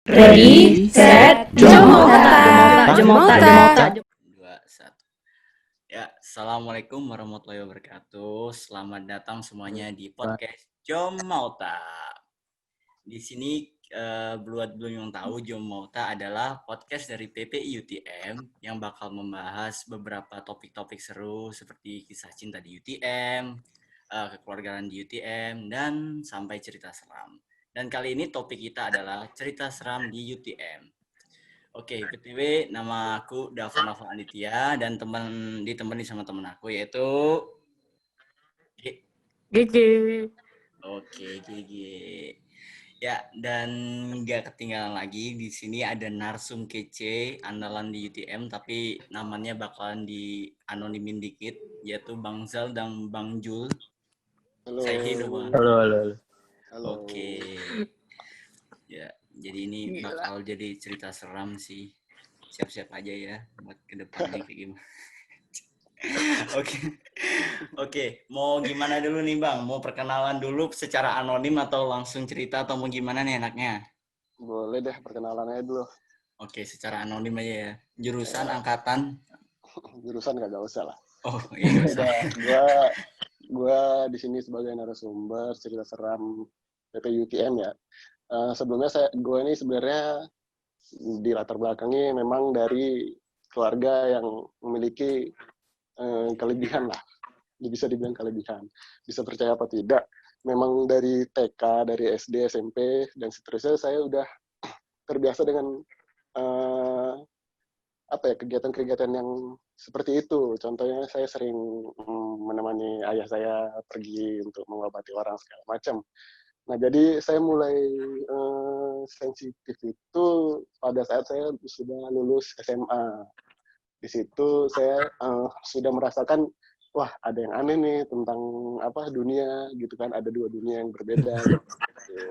Ready, set, Jomota. Dua, satu. Ya, assalamualaikum warahmatullahi wabarakatuh. Selamat datang semuanya di podcast Jomota. Di sini buat belum yang tahu, Jomota adalah podcast dari PPI UTM yang bakal membahas beberapa topik-topik seru seperti kisah cinta di UTM, kekeluargaan di UTM, dan sampai cerita seram. Dan kali ini topik kita adalah cerita seram di UTM. Oke, BTW nama aku Dava Aditya dan ditemani sama teman aku yaitu Gigi. Oke, Gigi. Ya, dan nggak ketinggalan lagi di sini ada narsum kece andalan di UTM tapi namanya bakalan di anonimin dikit yaitu Bang Zal dan Bang Jul. Halo. Saya hidup. Halo. Oke. Ya, jadi ini bakal jadi cerita seram sih. Siap-siap aja ya buat kedepannya kayak gimana. Oke. Mau gimana dulu nih Bang? Mau perkenalan dulu secara anonim atau langsung cerita atau mau gimana nih enaknya? Boleh deh perkenalannya dulu. Oke, secara anonim aja ya. Jurusan, angkatan? Jurusan gak usah lah. Oh, iya gak usah. Gua di sini sebagai narasumber cerita seram PPUTM ya. Sebelumnya gue ini sebenarnya di latar belakangnya memang dari keluarga yang memiliki kelebihan lah. Bisa dibilang kelebihan. Bisa percaya apa tidak. Memang dari TK, dari SD, SMP, dan seterusnya saya udah terbiasa dengan kegiatan-kegiatan yang seperti itu. Contohnya saya sering menemani ayah saya pergi untuk mengobati orang segala macam. Nah, jadi saya mulai sensitif itu pada saat saya sudah lulus SMA. Di situ saya sudah merasakan, wah ada yang aneh nih tentang dunia gitu kan, ada dua dunia yang berbeda. Gitu.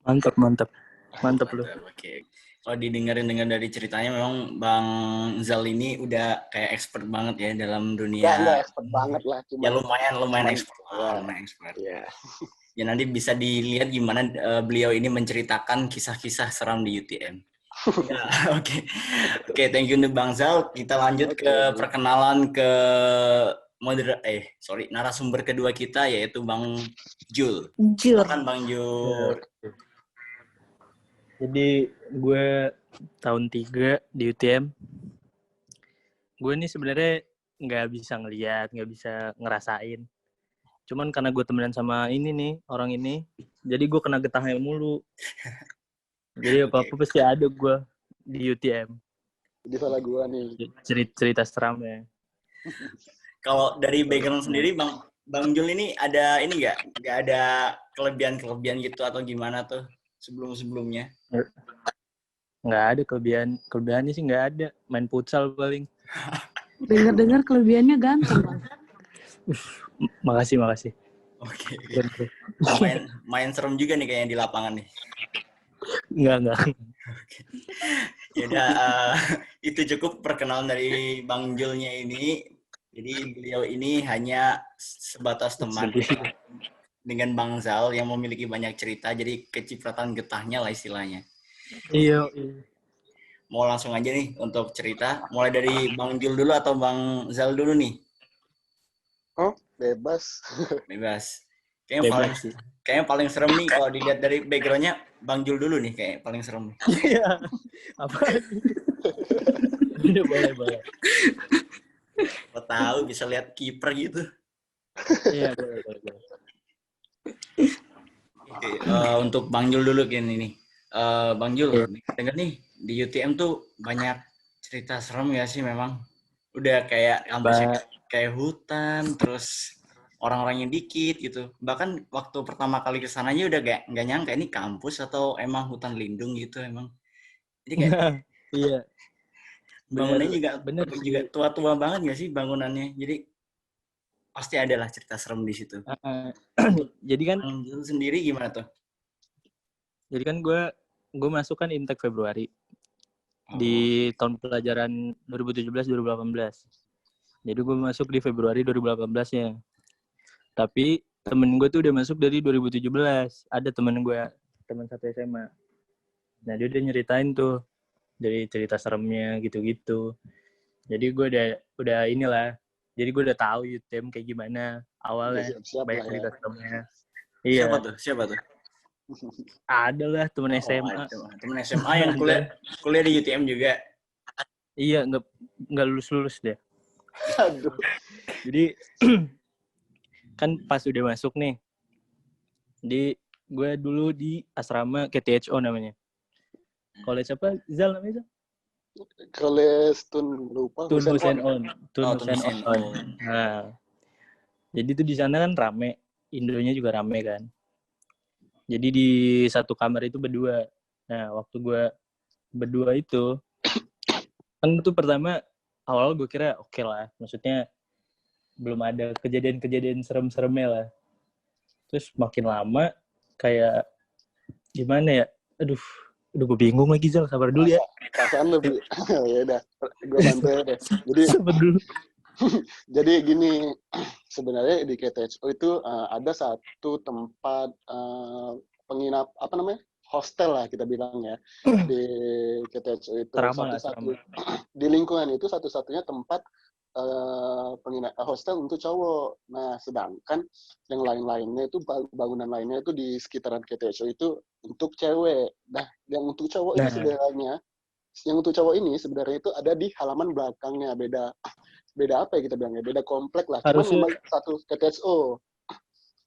Mantap lu. Oke. Kalau didengar dari ceritanya memang Bang Zal ini udah kayak expert banget ya dalam dunia. Nggak expert banget lah. Ya lumayan expert. Lumayan expert. Ya. Ya nanti bisa dilihat gimana beliau ini menceritakan kisah-kisah seram di UTM. Ya, Oke, thank you Bang Zal. Kita lanjut ke perkenalan ke narasumber kedua kita yaitu Bang Jul. Silakan Bang Jul. Jadi gue tahun 3 di UTM. Gue ini sebenarnya nggak bisa ngeliat, nggak bisa ngerasain. Cuman karena gue temenan sama orang ini, jadi gue kena getahnya mulu. Jadi apa-apa pasti ada gue di UTM. Jadi salah gue nih. Cerita seramnya. Kalau dari background sendiri Bang Jul ini ada ini nggak ada kelebihan gitu atau gimana tuh sebelumnya? Nggak ada kelebihannya sih nggak ada. Main futsal paling. Dengar kelebihannya ganteng Bang. Makasih. Oke. Main serem juga nih kayaknya di lapangan nih. Enggak. Yaudah, itu cukup perkenalan dari Bang Julnya ini. Jadi beliau ini hanya sebatas teman dengan Bang Zal yang memiliki banyak cerita. Jadi kecipratan getahnya lah istilahnya. Iya. Mau langsung aja nih untuk cerita. Mulai dari Bang Jul dulu atau Bang Zal dulu nih? Oh, bebas. Kayaknya paling serem nih kalau dilihat dari background-nya Bang Jul dulu nih kayak paling serem. Iya. Apa? Boleh. Lo tahu bisa lihat kiper gitu. Iya, boleh. Oke, untuk Bang Jul dulu gini nih. Bang Jul, denger nih di UTM tuh banyak cerita serem ya sih memang. Udah kayak kampusnya kayak hutan, terus orang-orangnya dikit gitu. Bahkan waktu pertama kali kesana aja udah nggak nyangka ini kampus atau emang hutan lindung gitu emang. Jadi kayak iya. Bangunannya juga tua-tua banget nggak sih bangunannya? Jadi pasti ada lah cerita serem di situ. Jadi kan Bang sendiri gimana tuh? Jadi kan gue masuk kan intake Februari di tahun pelajaran 2017-2018. Jadi gue masuk di Februari 2018-nya. Tapi temen gue tuh udah masuk dari 2017. Ada temen satu SMA. Nah dia udah nyeritain tuh dari cerita seremnya gitu-gitu. Jadi gue udah inilah. Jadi gue udah tahu UTM kayak gimana Udah awalnya. siap-siap Banyak lah ya. cerita seremnya. Siapa Iya, tuh? Siapa tuh? ada lah temen Oh, SMA. ada. Temen SMA yang kuliah di UTM juga. Iya, nggak lulus deh. Aduh. Jadi kan pas udah masuk nih, gue dulu di asrama KTHO namanya. College apa? Zal namanya Zal? College Tun lupa Tun Hussein On. On. Tun Oh, Hussein Hussein On. On. Nah, jadi tuh di sana kan rame, Indonya juga rame kan. Jadi di satu kamar itu berdua. Nah, waktu gue berdua itu, kan itu pertama awal gue kira oke lah, maksudnya belum ada kejadian-kejadian serem-seremnya lah. Terus makin lama kayak gimana ya? Aduh gue bingung lagi Zal, sabar dulu ya. Perasaan lebih. Ya udah, gue bantu ya deh. Jadi Sabar dulu. jadi gini, sebenarnya di KTHO itu ada satu tempat penginap apa namanya? Hostel lah kita bilang ya. Di KTHO itu Serama lah, satu-satu serama. di lingkungan itu satu-satunya tempat hostel untuk cowok. Nah, sedangkan yang lain-lainnya itu bangunan lainnya itu di sekitaran KTHO itu untuk cewek. Nah, yang untuk cowok ini sebenarnya, yang untuk cowok ini sebenarnya itu ada di halaman belakangnya. Beda apa ya kita bilangnya? Beda komplek lah. Cuman Harusnya memang satu KTHO.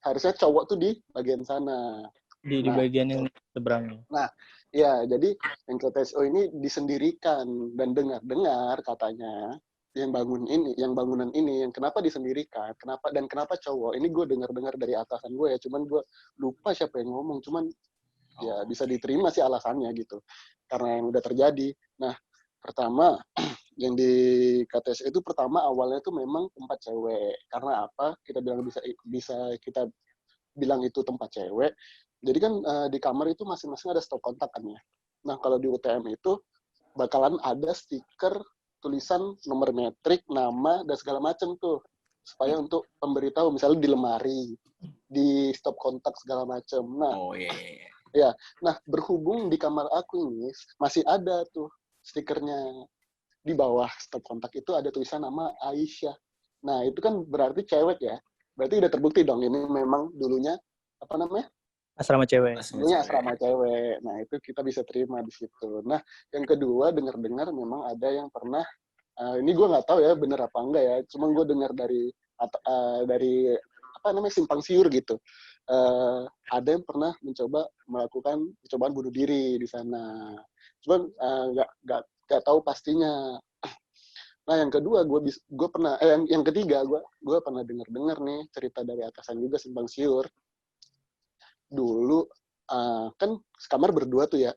Harusnya cowok tuh di bagian sana. di Nah, bagian yang seberang. Nah, ya jadi yang KTSO ini disendirikan dan dengar katanya yang bangunan ini, yang kenapa disendirikan, kenapa cowok? Ini gue dengar dari atasan gue ya, cuman gue lupa siapa yang ngomong, cuman ya bisa diterima sih alasannya gitu, karena yang udah terjadi. Nah, pertama yang di KTS itu pertama awalnya itu memang tempat cewek, karena apa? Kita bilang bisa kita bilang itu tempat cewek. Jadi kan di kamar itu masing-masing ada stop kontak kan ya. Nah, kalau di UTM itu bakalan ada stiker tulisan nomor metrik, nama, dan segala macam tuh. Supaya untuk pemberitahu, misalnya di lemari, di stop kontak segala macam. Nah, ya. Nah, berhubung di kamar aku ini masih ada tuh stikernya. Di bawah stop kontak itu ada tulisan nama Aisyah. Nah, itu kan berarti cewek ya. Berarti udah terbukti dong ini memang dulunya apa namanya? Asrama cewek. Dulunya asrama cewek. Nah, itu kita bisa terima di situ. Nah, yang kedua dengar-dengar memang ada yang pernah ini gue nggak tahu ya bener apa enggak ya. Cuma gue dengar dari apa namanya simpang siur gitu. Ada yang pernah melakukan percobaan bunuh diri di sana. Cuman nggak tahu pastinya. Nah, yang kedua gue pernah yang ketiga gue pernah dengar nih cerita dari atasan juga simpang siur. Dulu kan kamar berdua tuh ya.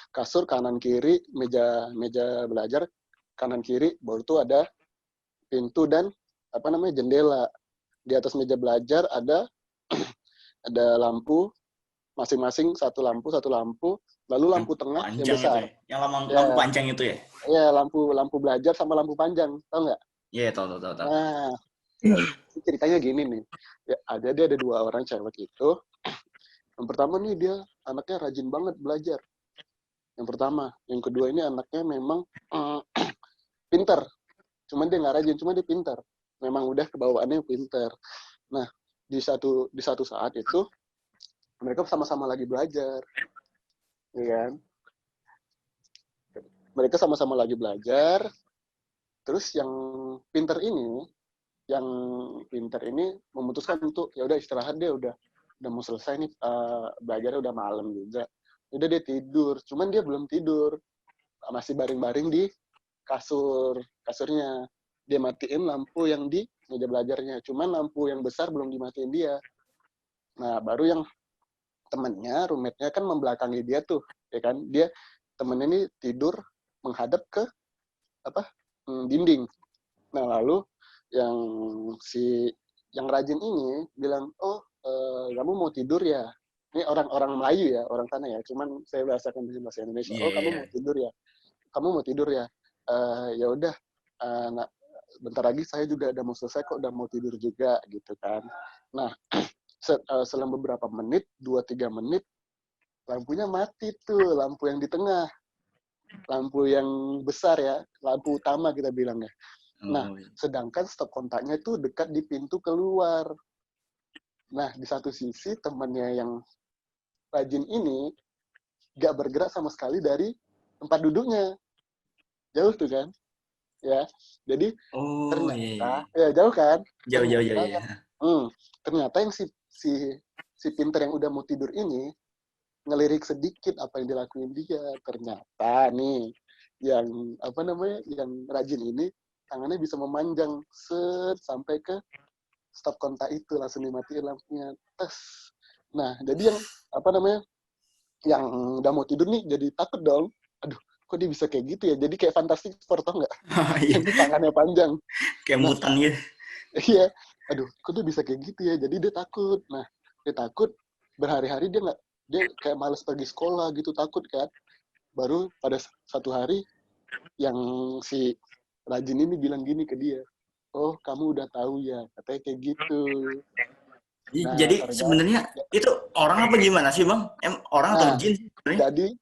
Kasur kanan kiri, meja belajar kanan kiri, baru tuh ada pintu dan apa namanya jendela. Di atas meja belajar ada lampu masing-masing satu lampu, lalu lampu tengah yang besar. Itu ya? Yang lampu panjang itu ya? Iya, lampu belajar sama lampu panjang, tau nggak? Iya, tahu. Nah, ceritanya gini nih. Ya, dia ada dua orang cewek itu. Yang pertama nih dia anaknya rajin banget belajar. Yang pertama. Yang kedua ini anaknya memang pinter. Cuman dia nggak rajin, cuma dia pinter. Memang udah kebawaannya pinter. Nah, di satu saat itu mereka sama-sama lagi belajar. Ya kan? Mereka sama-sama lagi belajar. Terus yang pinter ini memutuskan untuk ya udah istirahat deh, udah mau selesai nih belajarnya udah malam juga. Udah dia tidur, cuman dia belum tidur. Masih baring-baring di kasurnya. Dia matiin lampu yang di meja belajarnya, cuman lampu yang besar belum dimatiin dia. Nah, baru yang temannya, roommate-nya kan membelakangi dia tuh, ya kan? Dia temennya ini tidur menghadap ke dinding. Nah, lalu yang rajin ini bilang, kamu mau tidur ya? Ini orang Melayu ya, orang sana ya. Cuman saya bahasakan bahasa Indonesia. Kamu mau tidur ya? Kamu mau tidur ya? Ya udah. Bentar lagi saya juga udah mau selesai kok, udah mau tidur juga gitu kan. Nah, selang beberapa menit, 2-3 menit, lampunya mati tuh, lampu yang di tengah, lampu yang besar ya, lampu utama kita bilangnya. Nah, Oh, iya. sedangkan stop kontaknya itu dekat di pintu keluar. Nah, di satu sisi temannya yang rajin ini gak bergerak sama sekali dari tempat duduknya. Jauh tuh kan? Ya. Jadi Oh, iya, iya. ternyata, ya jauh kan? Jauh, jauh, Ternyata jauh, ya. yang ternyata yang si pinter yang udah mau tidur ini ngelirik sedikit apa yang dilakuin dia. Ternyata nih yang apa namanya yang rajin ini tangannya bisa memanjang sampai ke stop kontak itu, langsung dimatiin lampunya. Tes. Nah, jadi yang apa namanya yang udah mau tidur nih jadi takut dong. Aduh, kok dia bisa kayak gitu ya? Jadi kayak Fantastic Four, tau nggak? Iya, Yang tangannya panjang. kayak Nah, mutan gitu. iya. Aduh, kok dia bisa kayak gitu ya? Jadi dia takut. Nah, dia takut berhari-hari dia kayak males pergi sekolah gitu, takut kan. Baru pada satu hari yang si rajin ini bilang gini ke dia, oh kamu udah tahu ya, katanya kayak gitu. Nah, Jadi sebenarnya itu orang apa gimana sih, Bang? Orang atau nah jin sebenarnya?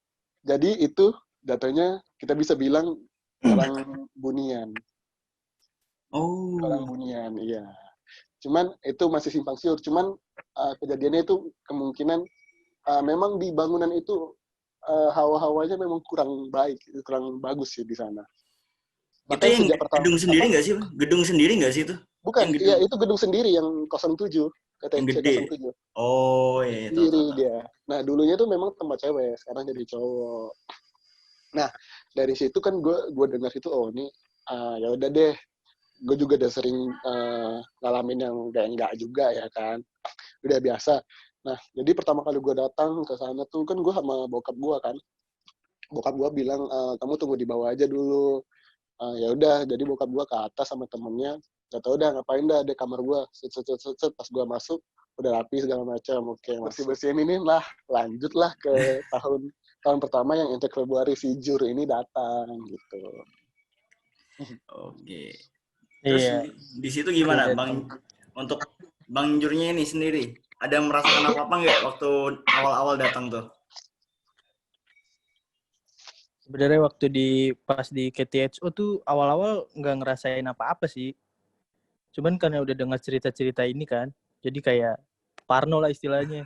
jadi itu jatuhnya kita bisa bilang orang bunian. Orang Oh, bunian, iya. Cuman itu masih simpang siur. Cuman kejadiannya itu kemungkinan memang di bangunan itu hawa-hawanya memang kurang baik, kurang bagus sih di sana. itu Bahkan yang sejak pertama, gedung sendiri apa? nggak sih, Bang? Gedung sendiri nggak sih itu? Bukan, Yang iya gedung itu gedung sendiri yang 07, yang KTC gede. 07. Oh, iya, tahu, Sendiri tahu, tahu. dia. Nah, dulunya tuh memang tempat cewek, sekarang jadi cowok. Nah, dari situ kan gue dengar itu, oh ini ya udah deh, gue juga udah sering ngalamin yang enggak juga ya kan, udah biasa. Nah, jadi pertama kali gue datang ke sana tuh kan gue sama bokap gue kan, bokap gue bilang kamu tunggu di bawah aja dulu. Ya udah, jadi bokap gue ke atas sama temennya, gak tau udah ngapain dah di kamar gue, set pas gue masuk udah rapi segala macam, oke bersih bersihin ini lah, lanjutlah ke tahun pertama yang intake Februari, si Jur ini datang gitu. Oke. Terus Iya. di situ gimana, Iya, Bang? Untuk Bang Jurnya ini sendiri, ada merasakan apa-apa nggak waktu awal-awal datang tuh? sebenarnya waktu pas di KTHO tuh awal-awal nggak ngerasain apa-apa sih. Cuman karena udah dengar cerita-cerita ini kan, jadi kayak parno lah istilahnya.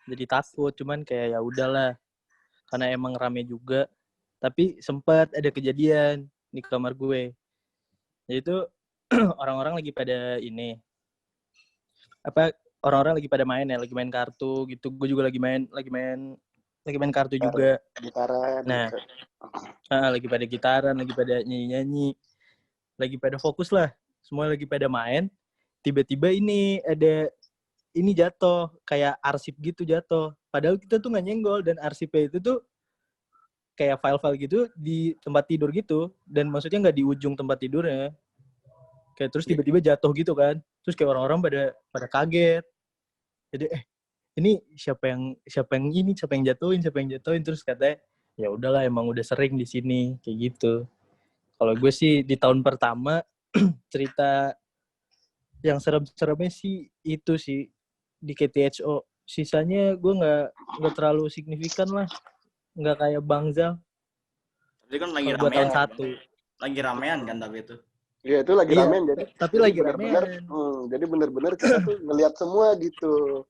Jadi takut, cuman kayak ya udahlah. Karena emang rame juga. Tapi sempat ada kejadian di kamar gue. Yaitu orang-orang lagi pada ini orang-orang lagi pada main ya, lagi main kartu gitu. Gue juga lagi main kartu juga. Gitaran Nah, gitu. lagi pada gitaran, lagi pada nyanyi-nyanyi, lagi pada fokus lah. Semua lagi pada main. Tiba-tiba ini jatuh, kayak arsip gitu jatuh. Padahal kita tuh nggak nyenggol, dan arsipnya itu tuh kayak file-file gitu di tempat tidur gitu. Dan maksudnya nggak di ujung tempat tidurnya. Kayak terus tiba-tiba jatuh gitu kan. Terus kayak orang-orang pada kaget. Jadi ini siapa yang jatuhin, terus katanya ya udahlah emang udah sering di sini kayak gitu. Kalau gue sih di tahun pertama cerita yang serem-seremnya sih itu sih di KTHO. Sisanya gue nggak terlalu signifikan lah, nggak kayak Bang Zal. Tapi kan lagi Kalau buat ramean tahun kan, satu. lagi ramean kan tapi itu. Iya itu lagi Iya, ramen, tapi jadi lagi benar-benar ramean. jadi benar-benar kita tuh ngelihat semua gitu.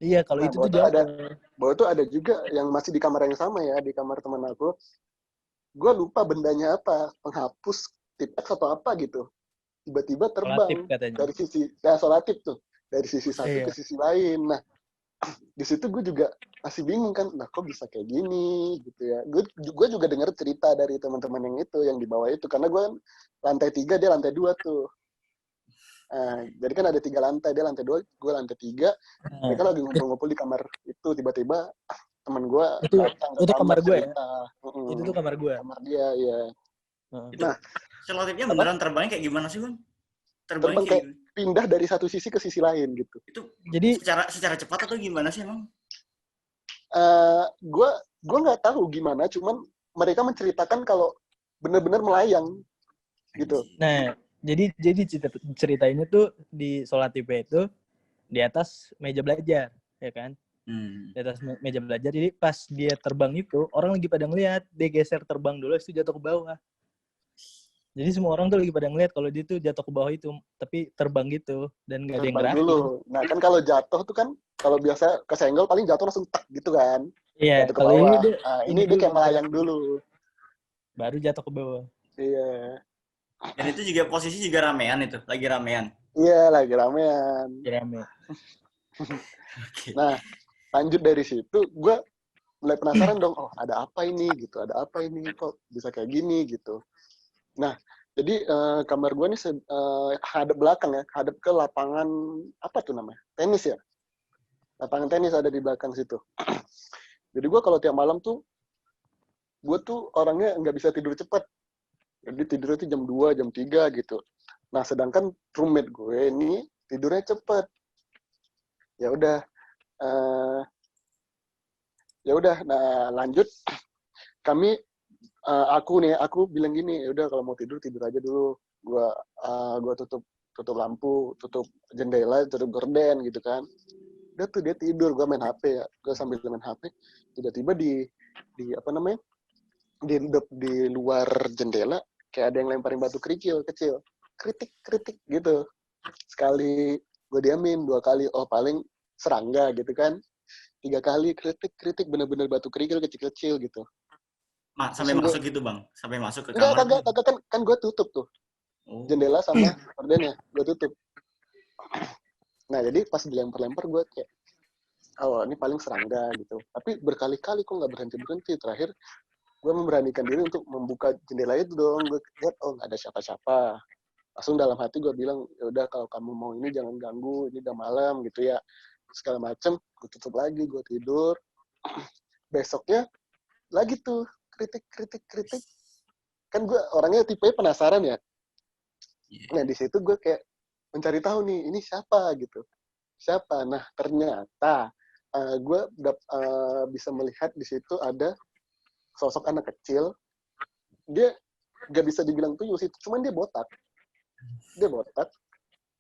Iya, kalau Nah, itu tuh jatuh. bahwa tuh ada juga yang masih di kamar yang sama ya, di kamar teman aku. Gue lupa bendanya apa, penghapus tip X atau apa gitu. Tiba-tiba Relatif terbang katanya. dari sisi solatif tuh, dari sisi satu ke Iya. sisi lain. Nah, di situ gue juga masih bingung kan, nah kok bisa kayak gini gitu ya. Gue juga dengar cerita dari teman-teman yang itu, yang di bawah itu, karena gue lantai 3, dia lantai 2 tuh. Jadi kan ada 3 lantai, dia lantai 2, gue lantai 3. Mereka lagi ngumpul-ngumpul di kamar itu, tiba-tiba teman gue datang ke Itu kamar gue ya. cerita. Itu tuh kamar gue. Kamar dia, ya. Itu Nah, selotipnya beneran terbangnya kayak gimana sih, Bang? terbang kayak pindah dari satu sisi ke sisi lain gitu. Itu Jadi secara cepat atau gimana sih emang? Gue nggak tahu gimana, cuman mereka menceritakan kalau benar-benar melayang gitu. Nah, jadi ceritainnya tuh di sholat tipe itu di atas meja belajar, ya kan? Hmm. di atas meja belajar. Jadi pas dia terbang itu, orang lagi pada ngeliat, dia geser terbang dulu, itu jatuh ke bawah. Jadi semua orang tuh lagi pada ngeliat kalau dia tuh jatuh ke bawah itu, tapi terbang gitu, dan nggak ada yang Terbang ngerasain. dulu. Nah kan kalau jatuh tuh kan, kalau biasa kesenggol paling jatuh langsung tak gitu kan. Iya, Jatuh ke kalau ini bawah. dia, Nah, ini dia kayak melayang dulu. baru jatuh ke bawah. Iya. Dan itu juga posisi juga ramean itu, lagi ramean. Iya, lagi ramean. Rame. Oke. Nah, lanjut dari situ, gue mulai penasaran dong, oh ada apa ini gitu, ada apa ini, kok bisa kayak gini gitu. Nah, jadi kamar gue nih hadap belakang ya, hadap ke lapangan, apa tuh namanya, tenis ya. Lapangan tenis ada di belakang situ. Jadi gue kalau tiap malam tuh, gue tuh orangnya nggak bisa tidur cepat. Jadi tidurnya tuh jam 2, jam 3 gitu. Nah, sedangkan roommate gue ini tidurnya cepet. Ya udah, nah lanjut kami aku bilang gini, ya udah kalau mau tidur aja dulu. Gua tutup lampu, tutup jendela, tutup gorden gitu kan. Udah tuh dia tidur, gua main HP ya. Gua sambil main HP, tiba-tiba di apa namanya? Di luar jendela kayak ada yang lemparin batu kerikil kecil. Kritik gitu. Sekali gue diamin, 2 kali, oh paling serangga gitu kan. 3 kali kritik bener-bener batu kerikil kecil-kecil gitu. Sampai Langsung masuk gitu, Bang? Sampai masuk ke enggak, kamar? kagak kan gue tutup tuh. Oh. Jendela sama gordennya, gue tutup. Nah, jadi pas dilempar-lempar gue kayak, oh ini paling serangga gitu. Tapi berkali-kali kok nggak berhenti-berhenti. Terakhir, gue memberanikan diri untuk membuka jendela itu dong. Gue lihat, oh nggak ada siapa-siapa. Langsung dalam hati gue bilang, ya udah kalau kamu mau ini jangan ganggu, ini udah malam gitu ya. Segala macem, gue tutup lagi, gue tidur. Besoknya, lagi tuh, kritik. Kan gue orangnya tipe penasaran ya. Nah, di situ gue kayak mencari tahu nih, ini siapa gitu. Siapa? Nah, ternyata gue bisa melihat di situ ada sosok anak kecil. Dia gak bisa dibilang tuyul sih, cuman dia botak.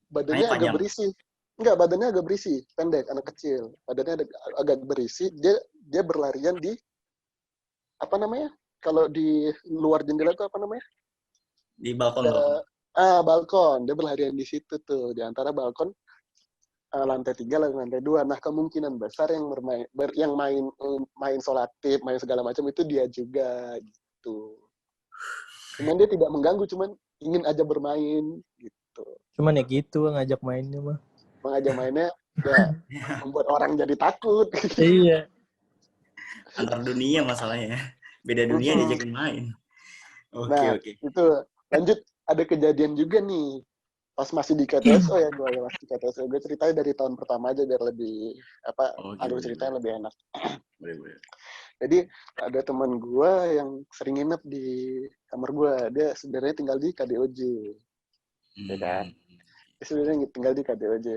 Badannya agak berisi. Enggak, badannya agak berisi, pendek, anak kecil. Badannya agak berisi, dia berlarian di, apa namanya? Kalau di luar jendela itu apa namanya? Di balkon. Balkon. Dia berlarian di situ tuh, di antara balkon lantai 3 lantai 2. Nah, kemungkinan besar yang main solatif, main segala macam itu dia juga gitu. Cuman dia tidak mengganggu, cuman ingin aja bermain gitu. Cuman ya gitu ngajak mainnya mah. Mengajak mainnya ya membuat orang jadi takut. Iya. Antar dunia masalahnya. Beda dunia diajakin main. Oke. Itu lanjut, ada kejadian juga nih. Pas masih di KTSO ya, gue masih di KTSO. Gue ceritanya dari tahun pertama aja biar lebih, alur ceritanya lebih enak. Boleh. Jadi ada teman gue yang sering nginep di kamar gue. Dia sebenarnya tinggal di KDOJ. Ya kan? Dia sebenarnya tinggal di KDOJ.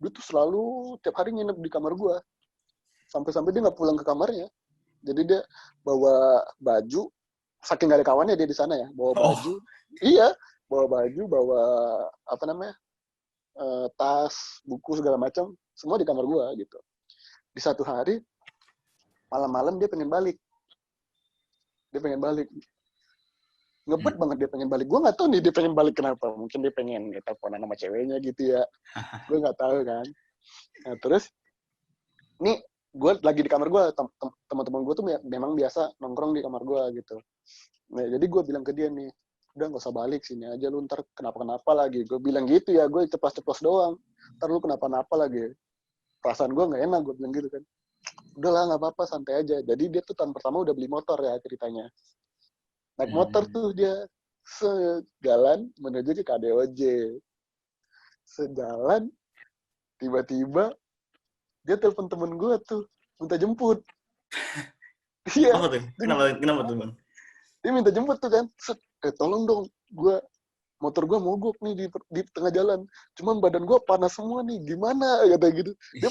Dia tuh selalu tiap hari nginep di kamar gue. Sampai-sampai dia nggak pulang ke kamarnya. Jadi dia bawa baju, saking gak ada kawannya dia di sana ya, bawa baju. Iya, bawa baju, bawa apa namanya, tas, buku segala macam, semua di kamar gua gitu. Di satu hari malam-malam dia pengen balik, ngebet banget dia pengen balik. Gua nggak tahu nih dia pengen balik kenapa. Mungkin dia pengen teleponan sama ceweknya gitu ya. Gua nggak tahu kan. Nah terus, nih gue lagi di kamar gue, teman-teman gue tuh memang biasa nongkrong di kamar gue gitu. Nah, jadi gue bilang ke dia nih, udah nggak usah balik, sini aja lu, ntar kenapa-kenapa lagi. Gue bilang gitu ya, gue ceplos-ceplos doang. Ntar lu kenapa-napa lagi. Perasaan gue nggak enak, gue bilang gitu kan. Udah lah, nggak apa-apa, santai aja. Jadi dia tuh tahun pertama udah beli motor ya ceritanya. Naik motor tuh dia sejalan menuju ke KDOJ. Sejalan, tiba-tiba dia telepon temen gue tuh, minta jemput. Iya. Apa tuh? Kenapa tuh, Bang? Dia minta jemput tuh kan. Tolong dong, motor gue mogok nih di tengah jalan. Cuman badan gue panas semua nih, gimana? Kata gitu. Dia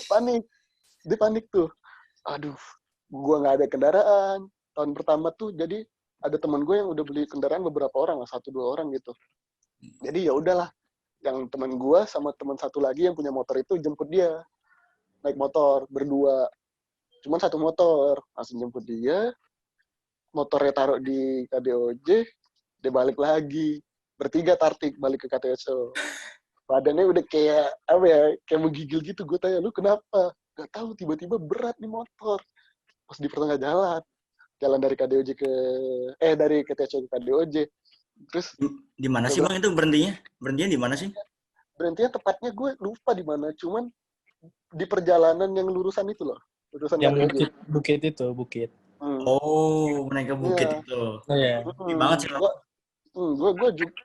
panik tuh. Aduh, gue nggak ada kendaraan. Tahun pertama tuh, jadi ada teman gue yang udah beli kendaraan beberapa orang lah, 1-2 orang gitu. Jadi ya udahlah, yang teman gue sama teman satu lagi yang punya motor itu jemput dia. Naik motor berdua. Cuman satu motor, langsung jemput dia, motornya taruh di KDOJ, dia balik lagi. Bertiga tartik balik ke KTSO. Badannya udah kayak apa ya, kayak menggigil gitu. Gue tanya, lu kenapa? Gak tahu, tiba-tiba berat nih motor. Pas di pertengah jalan dari KDOJ dari KTSO ke KDOJ. Terus Di mana gue sih bilang, Bang itu berhentinya? Berhentinya di mana sih? berhentinya tepatnya gue lupa di mana. Cuman di perjalanan yang lurusan itu loh. Lurusan Yang KDOJ. bukit. Hmm. Oh, menaik ke bukit Iya. itu. Iya. Tinggi banget sih, Bang.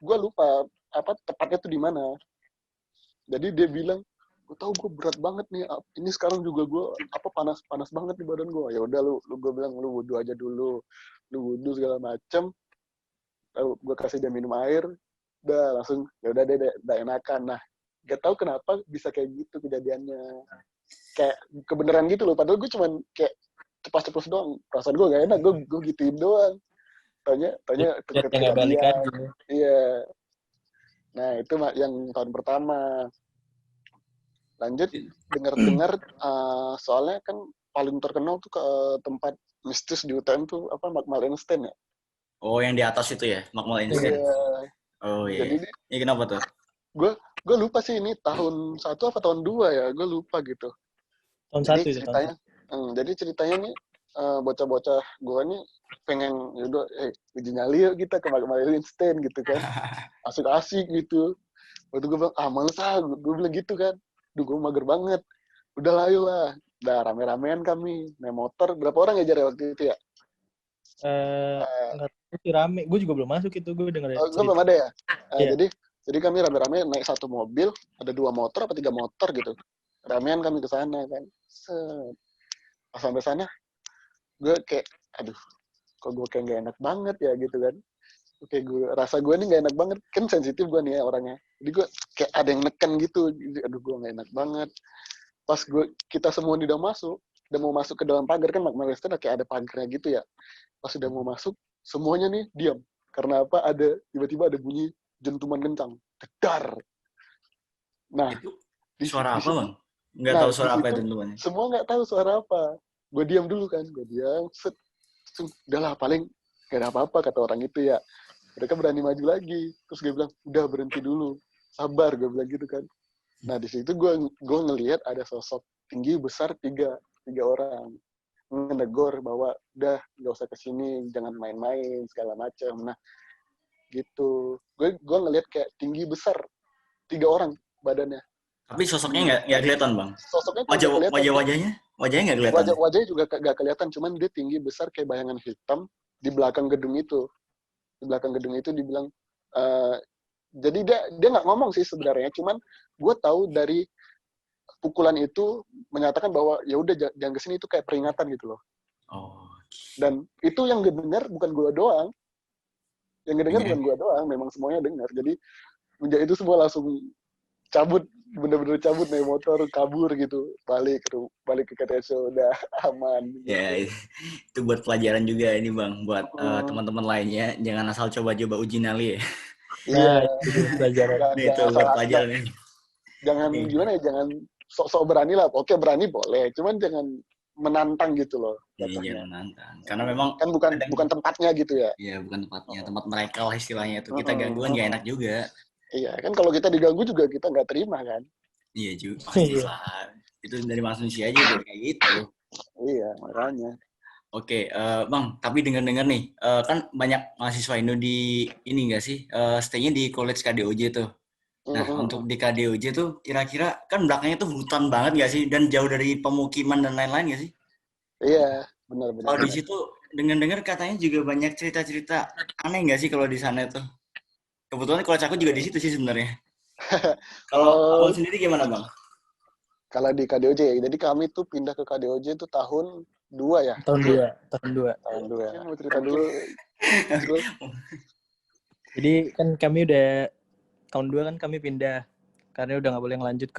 Gue lupa apa tepatnya tuh di mana. Jadi dia bilang, gue tahu gue berat banget nih. Ini sekarang juga gue panas banget di badan gue. Ya udah lu gue bilang lu wudhu aja dulu. Lu wudhu segala macem. Lalu gue kasih dia minum air. Udah langsung ya udah dia udah enakan. Nah, gak tahu kenapa bisa kayak gitu kejadiannya. Kayak kebenaran gitu loh. Padahal gue cuman kayak cepat-cepat doang. Perasaan gue gak enak. Gue gituin doang. Tanya Lihat yang nggak balik kejadian. aja. Iya. Nah, itu yang tahun pertama. Lanjut, dengar soalnya kan paling terkenal tuh ke tempat mistis di UTM tuh, apa, Magmal Einstein ya? Oh, yang di atas itu ya, Magmal Einstein. Iya. Oh iya. Jadi Ini kenapa tuh? gue lupa sih ini tahun 1 apa tahun 2 ya, gue lupa gitu. Tahun Jadi 1 itu, tahun 1. jadi ceritanya nih, bocah-bocah gue nih pengen yaudah uji nyali yuk kita ke Magmal Einstein gitu kan. Asik-asik gitu. Waktu gue bilang, males gue bilang gitu kan. Duh, gue mager banget. Udah lah, ayo lah. Udah rame-ramean kami. Naik motor. Berapa orang ya, Jar, waktu itu ya? Nggak tahu sih rame. Gue juga belum masuk itu. Gue denger Gue belum cerita. ada ya? Iya. Jadi kami rame-rame naik satu mobil. Ada 2 motor apa 3 motor gitu. Ramean kami ke sana kan. Set. Pas sampai sana, gue kayak, aduh, kok gue kayak gak enak banget ya gitu kan. Oke, rasa gue nih gak enak banget. Kan sensitif gue nih ya orangnya. Jadi gue kayak ada yang neken gitu. Jadi, aduh, gue gak enak banget. Pas kita semua udah mau masuk ke dalam pagar kan, Magmal Einstein kayak ada pagarnya gitu ya. Pas udah mau masuk, semuanya nih diam. Karena apa? Tiba-tiba ada bunyi jentuman kencang. Dedar. Nah, Itu di suara apa, situ, Bang? Nggak nah, tahu di suara apa situ itu teman-teman. semua nggak tahu suara apa. Gue diam dulu kan, gue diam. Set, udahlah paling gak ada apa-apa kata orang itu ya. Mereka berani maju lagi. Terus gue bilang, udah berhenti dulu. Sabar, gue bilang gitu kan. Nah, di situ gue ngelihat ada sosok tinggi besar tiga orang menegur bahwa udah nggak usah kesini, jangan main-main segala macam. Nah, gitu. Gue ngelihat kayak tinggi besar 3 orang badannya. Tapi sosoknya nggak kelihatan, Bang. Sosoknya kagak kelihatan. Wajahnya nggak kelihatan. Wajahnya juga kagak kelihatan, cuman dia tinggi besar kayak bayangan hitam di belakang gedung itu. Di belakang gedung itu dibilang jadi dia nggak ngomong sih sebenarnya, cuman gue tahu dari pukulan itu menyatakan bahwa ya udah jangan kesini, itu kayak peringatan gitu loh. Oh. Dan itu yang dengar bukan gue doang, bukan gue doang, memang semuanya dengar. Jadi menjadi itu semua langsung bener-bener cabut naik motor kabur gitu, balik ke KTSO udah aman. Gitu. Ya itu buat pelajaran juga ini Bang, buat teman-teman lainnya, jangan asal coba-coba uji nyali ya. Iya, itu pelajaran. Itu buat pelajaran nih. Jangan gimana ya, jangan sok-sok berani lah. Oke, berani boleh, cuman jangan menantang gitu loh. Iya, jangan menantang. Karena memang kan bukan tempatnya gitu ya. Iya, bukan tempatnya, tempat mereka lah istilahnya itu. Kita gangguan nggak enak juga. Iya, kan kalau kita diganggu juga kita nggak terima kan. Iya juga, pastilah. Itu dari manusia aja udah kayak gitu. Iya, makanya. Oke, Bang, tapi dengar-dengar nih, kan banyak mahasiswa Indo di ini nggak sih, stay-nya di College KDOJ tuh. Nah, untuk di KDOJ tuh kira-kira kan belakangnya tuh hutan banget nggak sih? Dan jauh dari pemukiman dan lain-lain nggak sih? Iya, benar. Kalau di situ dengar-dengar katanya juga banyak cerita-cerita aneh nggak sih kalau di sana tuh? Kebetulan college aku juga di situ sih sebenarnya. Kalau Abang sendiri gimana, Bang? Kalau di KDOJ, jadi kami tuh pindah ke KDOJ itu tahun 2 ya? Tahun 2. Tahun 2. Mau cerita dulu. Jadi kan kami udah tahun 2 kan kami pindah karena udah nggak boleh ngelanjut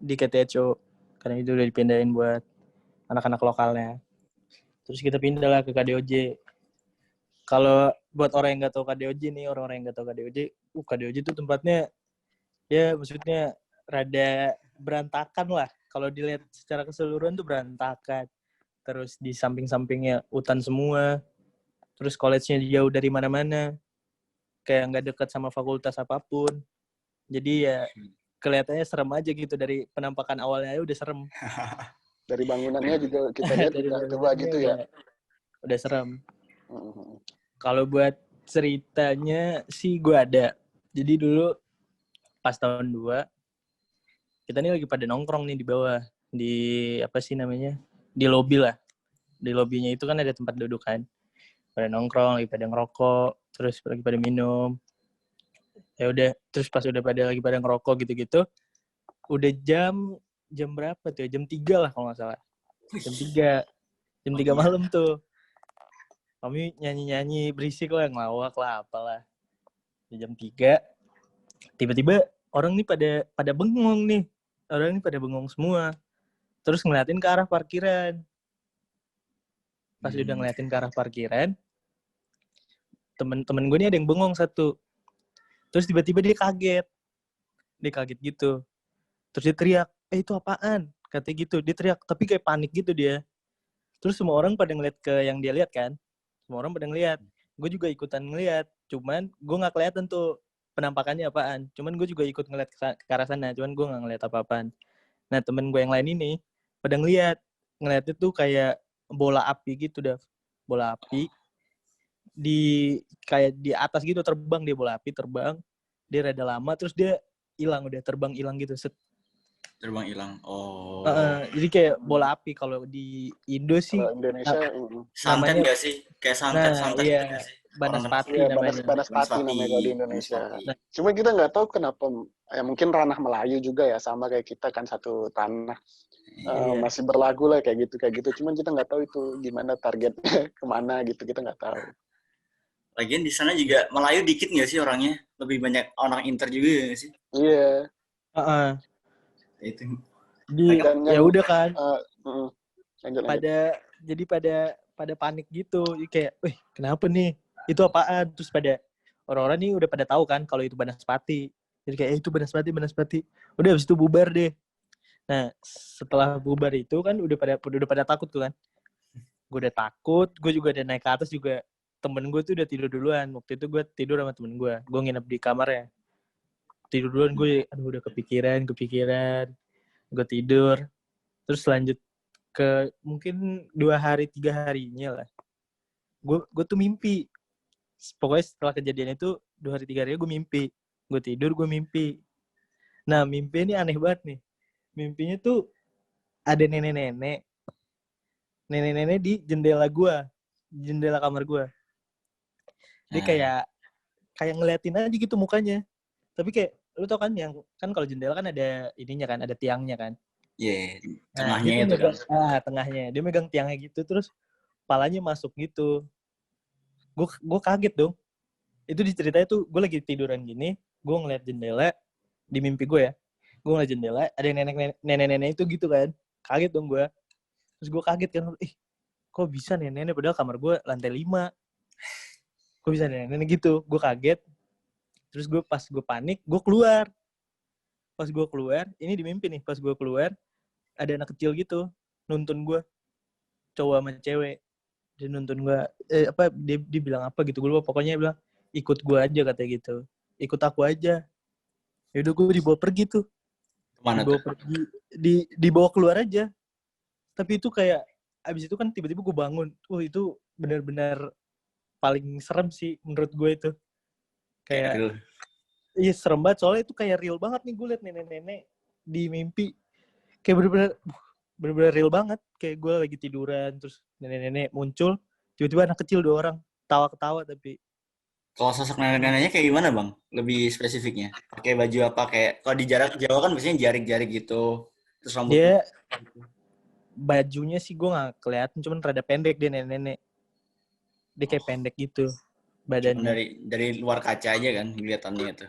di KTHO karena itu udah dipindahin buat anak-anak lokalnya. Terus kita pindah lah ke KDOJ. Kalau buat orang yang nggak tahu KDOJ nih, orang-orang yang nggak tahu KDOJ, KDOJ itu tempatnya ya maksudnya rada berantakan lah. Kalau dilihat secara keseluruhan tuh berantakan. terus di samping-sampingnya hutan semua, terus college-nya jauh dari mana-mana, kayak nggak dekat sama fakultas apapun. Jadi ya kelihatannya serem aja gitu, dari penampakan awalnya aja udah serem. Dari bangunannya juga kita lihat Dari udah tua bangunannya gitu ya. udah serem. Mhm. Kalau buat ceritanya sih gue ada. Jadi dulu pas tahun 2, kita nih lagi pada nongkrong nih di bawah. Di apa sih namanya? Di lobi lah. Di lobinya itu kan ada tempat duduk kan. Pada nongkrong, lagi pada ngerokok, terus lagi pada minum. Ya udah, terus pas udah lagi pada ngerokok gitu-gitu, udah jam berapa tuh? Jam 3 lah kalau nggak salah. Jam 3 malam tuh. Kami nyanyi-nyanyi berisik lah, ngelawak lah, apalah. Di jam 3, tiba-tiba orang nih pada bengong nih. Orang ini pada bengong semua. Terus ngeliatin ke arah parkiran. Pas udah ngeliatin ke arah parkiran, temen gue nih ada yang bengong satu. Terus tiba-tiba dia kaget. Dia kaget gitu. Terus dia teriak, itu apaan? Katanya gitu. Dia teriak, tapi kayak panik gitu dia. Terus semua orang pada ngeliat ke yang dia lihat kan. Semua orang pada ngeliat. Gue juga ikutan ngeliat. Cuman gue gak kelihatan tuh penampakannya apaan. Cuman gue juga ikut ngeliat ke arah sana. Cuman gue gak ngeliat apa-apaan. Nah temen gue yang lain ini pada ngeliat. Ngeliatnya tuh kayak bola api gitu dah. Bola api. Kayak di atas gitu terbang dia, bola api terbang. Dia rada lama terus dia hilang, udah terbang hilang gitu. Terbang hilang. Oh. Jadi kayak bola api. Kalau di Indo sih Kalau Indonesia santet nggak sih? Kayak santet iya, gitu nggak sih? Banaspati iya, namanya. Banaspati namanya kalau di Indonesia. Banaspati. Cuma kita nggak tahu kenapa, ya mungkin ranah Melayu juga ya, sama kayak kita kan satu tanah. Iya. Masih berlagu lah kayak gitu. Cuman kita nggak tahu itu gimana targetnya kemana gitu, kita nggak tahu. Lagian di sana juga Melayu dikit nggak sih orangnya? Lebih banyak orang Inter juga nggak sih? Iya. Itu. Dan Ya udah kan. Lanjut. Jadi pada panik gitu. Jadi kayak, wih kenapa nih? Itu apaan? Terus pada orang-orang nih udah pada tahu kan kalau itu Banaspati. Jadi kayak itu Banaspati. Udah habis itu bubar deh. Nah, setelah bubar itu kan udah pada takut tuh kan. Gue udah takut, gue juga udah naik ke atas juga. Temen gue tuh udah tidur duluan. Waktu itu gue tidur sama temen gue. Gue nginep di kamarnya. Tidur duluan gue, aduh udah kepikiran. Gue tidur. Terus lanjut ke mungkin 2 hari 3 harinya lah. Gue tuh mimpi. Pokoknya setelah kejadian itu 2 hari 3 harinya gue mimpi. Gue tidur, gue mimpi. Nah mimpi ini aneh banget nih. Mimpinya tuh ada nenek-nenek di jendela kamar gue. Dia kayak ngeliatin aja gitu mukanya. Tapi kayak lu tau kan, yang kan kalau jendela kan ada ininya kan, ada tiangnya kan. Iya, Nah, tengahnya dia tuh itu kan. tengahnya. Dia megang tiangnya gitu, terus kepalanya masuk gitu. Gue kaget dong. Itu diceritanya tuh gue lagi tiduran gini, gue ngeliat jendela di mimpi gue ya. Gue ngeliat jendela, ada nenek-nenek itu gitu kan. Kaget dong gue. Terus gue kaget kan, kok bisa nenek-nenek, padahal kamar gue lantai 5. Kok bisa nenek-nenek gitu? Gue kaget. Terus pas gue panik, gue keluar. Pas gue keluar, ini di mimpi nih, pas gue keluar, ada anak kecil gitu, nuntun gue. Cowok sama cewek. Dia nuntun gue, dia bilang apa gitu, gue lupa. Pokoknya dia bilang, ikut gue aja katanya gitu. Ikut aku aja. Yaudah gue dibawa pergi tuh. Kemana Dibawa tuh? pergi, dibawa keluar aja. Tapi itu kayak, abis itu kan tiba-tiba gue bangun. Itu benar-benar paling serem sih menurut gue itu. Kayak iya serem banget, soalnya itu kayak real banget nih, gue liat nenek-nenek di mimpi. Kayak bener-bener real banget. Kayak gue lagi tiduran, terus nenek-nenek muncul, tiba-tiba anak kecil 2 orang, ketawa-ketawa tapi. Kalau sosok nenek-neneknya kayak gimana bang? Lebih spesifiknya? Pakai baju apa? Kayak kalau di jarak Jawa kan biasanya jarik-jarik gitu. Terus rambut. Dia bajunya sih gue gak kelihatan, cuman rada pendek dia nenek-nenek. Dia kayak pendek gitu badannya. Cuma dari luar kaca aja kan kelihatannya itu.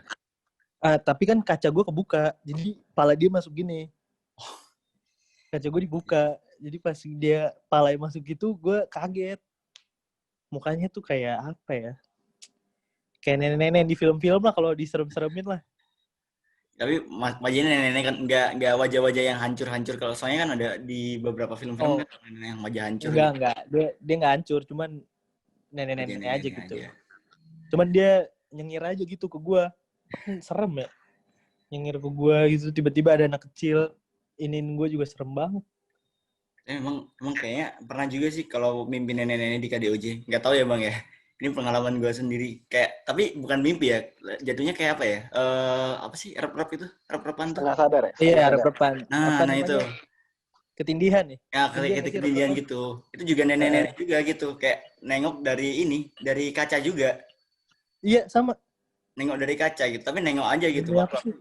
Tapi kan kaca gue kebuka, jadi pala dia masuk gini. Kaca gue dibuka, jadi pas dia palanya masuk gitu, gue kaget. Mukanya tuh kayak apa ya? Kayak nenek-nenek di film-film lah, kalau diserem-seremin lah. Tapi wajahnya nenek-nenek kan nggak wajah-wajah yang hancur-hancur. Kalau soalnya kan ada di beberapa film-film Oh, kan nenek yang wajah hancur gitu. enggak. Dia nggak hancur, cuman Wajah nenek-nenek aja nenek gitu. aja. Cuman dia nyengir aja gitu ke gua. Serem ya. Nyengir ke gua gitu, tiba-tiba ada anak kecil. Iniin gua juga serem banget. Emang kayaknya pernah juga sih kalau mimpi nenek-nenek di KDOJ. Nggak tahu ya Bang ya. Ini pengalaman gue sendiri. Kayak, tapi bukan mimpi ya. Jatuhnya kayak apa ya? Apa sih? Rep-rep itu? Rep-repan tuh? Setengah sadar ya, Iya, setengah sadar. harapan. Apa Nah itu. namanya? Ketindihan ya? Ya Ketindihan kayak nggak sih ketindihan rep-repan? gitu. Itu juga nenek-nenek juga gitu. Kayak nengok dari ini, dari kaca juga. Iya, sama. Nengok dari kaca gitu. Tapi nengok aja gitu. Demi apa sih?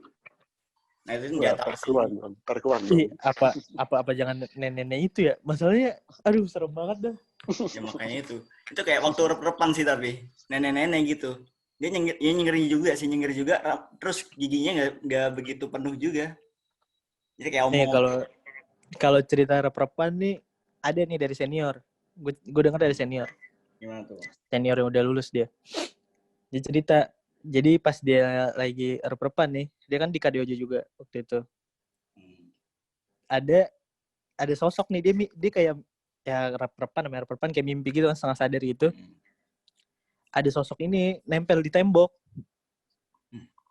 Nah itu Wah, nggak tahu sih. terkuat Ih, dong. apa jangan nenek-nenek itu ya? Masalahnya, aduh serem banget dah. Ya makanya itu. Itu kayak waktu rep-repan sih tapi. Nenek-nenek gitu. Dia nyengir juga sih. Nyengir juga. Terus giginya nggak begitu penuh juga. Jadi kayak Nih omong. kalau cerita rep-repan nih ada nih dari senior. Gue dengar dari senior. Gimana tuh? Senior yang udah lulus dia. Dia cerita. Jadi pas dia lagi rep-repan nih, dia kan di KDOJ juga waktu itu. Ada sosok nih dia kayak ya rep-repan kayak mimpi gitu kan, setengah sadar gitu. Ada sosok ini nempel di tembok.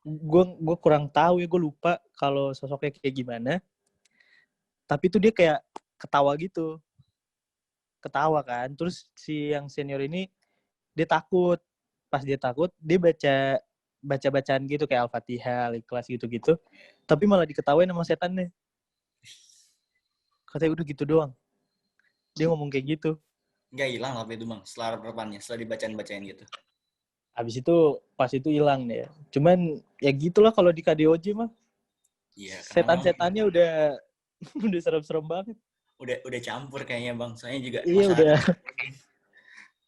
Gue kurang tahu ya, gue lupa kalau sosoknya kayak gimana. Tapi itu dia kayak ketawa gitu. Ketawa kan. Terus si yang senior ini dia takut. Pas dia takut, dia baca-bacaan gitu kayak Al-Fatihah, Al-Ikhlas gitu-gitu. Tapi malah diketawain sama setannya. Katanya udah gitu doang. Dia ngomong kayak gitu. Nggak hilang apa itu Bang? Setelah rep-repannya, setelah dibacain gitu. Habis itu pas itu hilang deh. Cuman ya gitulah kalau di KDOJ mah. Iya, karena memang Setan-setannya udah udah serem-serem banget. udah campur kayaknya Bang. Soalnya juga Iya masyarakat. udah.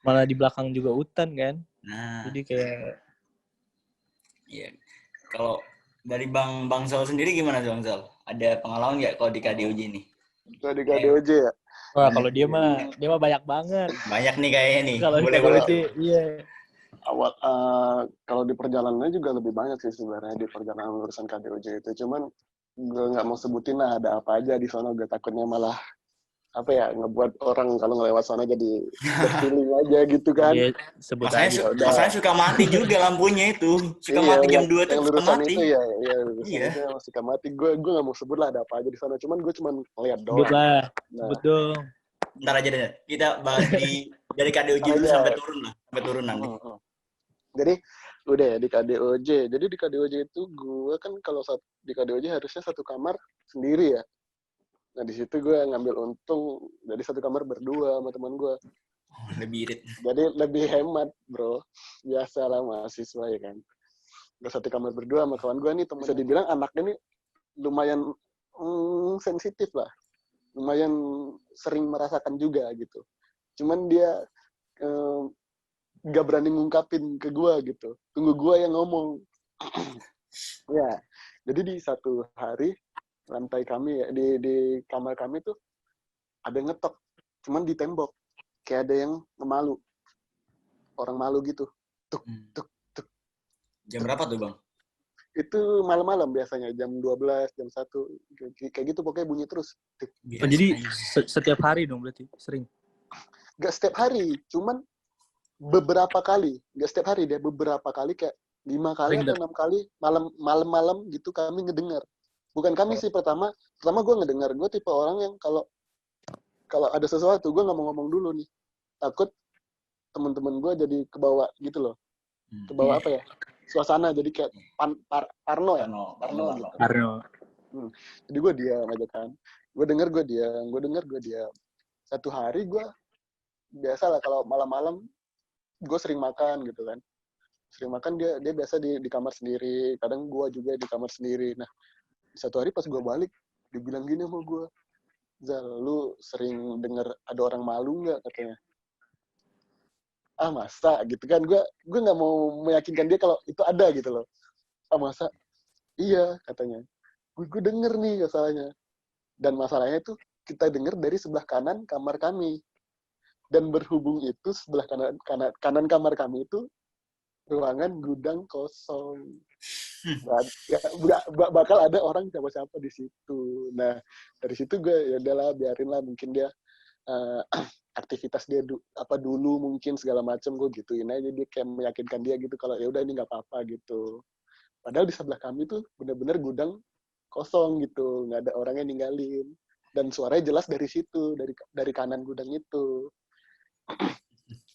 Malah di belakang juga hutan kan. Nah, Jadi kayak iya. Kalau dari Bang Zal sendiri gimana Bang Zal? Ada pengalaman nggak kalau di KDUJ nih? Itu di KDOJ ya. wah kalau dia mah banyak banget. Banyak nih kayaknya nih. Kalau di Boleh KDOJ tuh. iya. Awal kalau di perjalanannya juga lebih banyak sih sebenarnya di perjalanan urusan KDOJ itu. Cuman gue nggak mau sebutin lah ada apa aja di sana. Gue takutnya malah apa ya ngebuat orang kalau ngelewat sana jadi feeling aja gitu kan. Dia sebut aja. Masalahnya suka mati juga lampunya itu. Suka Iya, mati jam 2 tuh yang suka lulusan mati. itu ya, lulusan Iya. itu yang suka mati. Gue nggak mau sebut lah ada apa aja di sana. Cuman gue cuman ngeliat Sebut doang. lah. Nah, Sebut dong. Ntar aja deh. Kita bahas dari KDUJ dulu sampai turun lah. Sampai turun nanti. Jadi udah ya di KDOJ. Jadi di KDOJ itu gue kan kalau di KDOJ harusnya satu kamar sendiri ya. Nah di situ gue ngambil untung dari satu kamar berdua sama teman gue. Oh, lebih irit. Jadi lebih hemat bro. Biasalah mahasiswa ya kan. Gue satu kamar berdua sama kawan gue nih. Bisa dibilang anaknya nih lumayan sensitif lah. Lumayan sering merasakan juga gitu. Cuman dia gak berani ngungkapin ke gue gitu. Tunggu gue yang ngomong. Ya, jadi di satu hari lantai kami ya di kamar kami tuh ada yang ngetok, cuman di tembok kayak ada yang ngemalu, orang malu gitu. Tuk tuk tuk. Jam berapa tuh Bang? Itu malam-malam biasanya jam 12, jam 1 kayak gitu pokoknya bunyi terus. Tuk. Oh, jadi setiap hari dong berarti sering. Gak setiap hari, cuman beberapa kali, gak setiap hari deh, beberapa kali kayak 5 kali atau 6 kali malam-malam gitu kami ngedengar. Bukan kami sih pertama gue ngedengar. Gue tipe orang yang kalau ada sesuatu gue nggak mau ngomong dulu nih, takut teman-teman gue jadi kebawa gitu loh, kebawa apa ya, suasana jadi kayak parno gitu. Jadi gue diam aja kan, gue dengar gue diam. Satu hari gue biasa lah kalau malam-malam gue sering makan gitu kan, dia biasa di kamar sendiri, kadang gue juga di kamar sendiri. Nah satu hari pas gue balik dibilang gini sama gue, Zal, lu sering denger ada orang malu nggak katanya? Ah masa gitu kan, gue nggak mau meyakinkan dia kalau itu ada gitu loh. Ah masa? Iya katanya. Gue denger nih masalahnya. Dan masalahnya itu kita denger dari sebelah kanan kamar kami. Dan berhubung itu sebelah kanan kamar kami itu ruangan gudang kosong. Bakal ada orang siapa-siapa di situ. Nah, dari situ gue ya udahlah biarin lah, mungkin dia aktivitas dia dulu mungkin segala macam, gue gituin aja, dia kayak meyakinkan dia gitu kalau ya udah ini nggak apa-apa gitu. Padahal di sebelah kami tuh bener-bener gudang kosong gitu, nggak ada orang yang ninggalin, dan suaranya jelas dari situ, dari kanan gudang itu.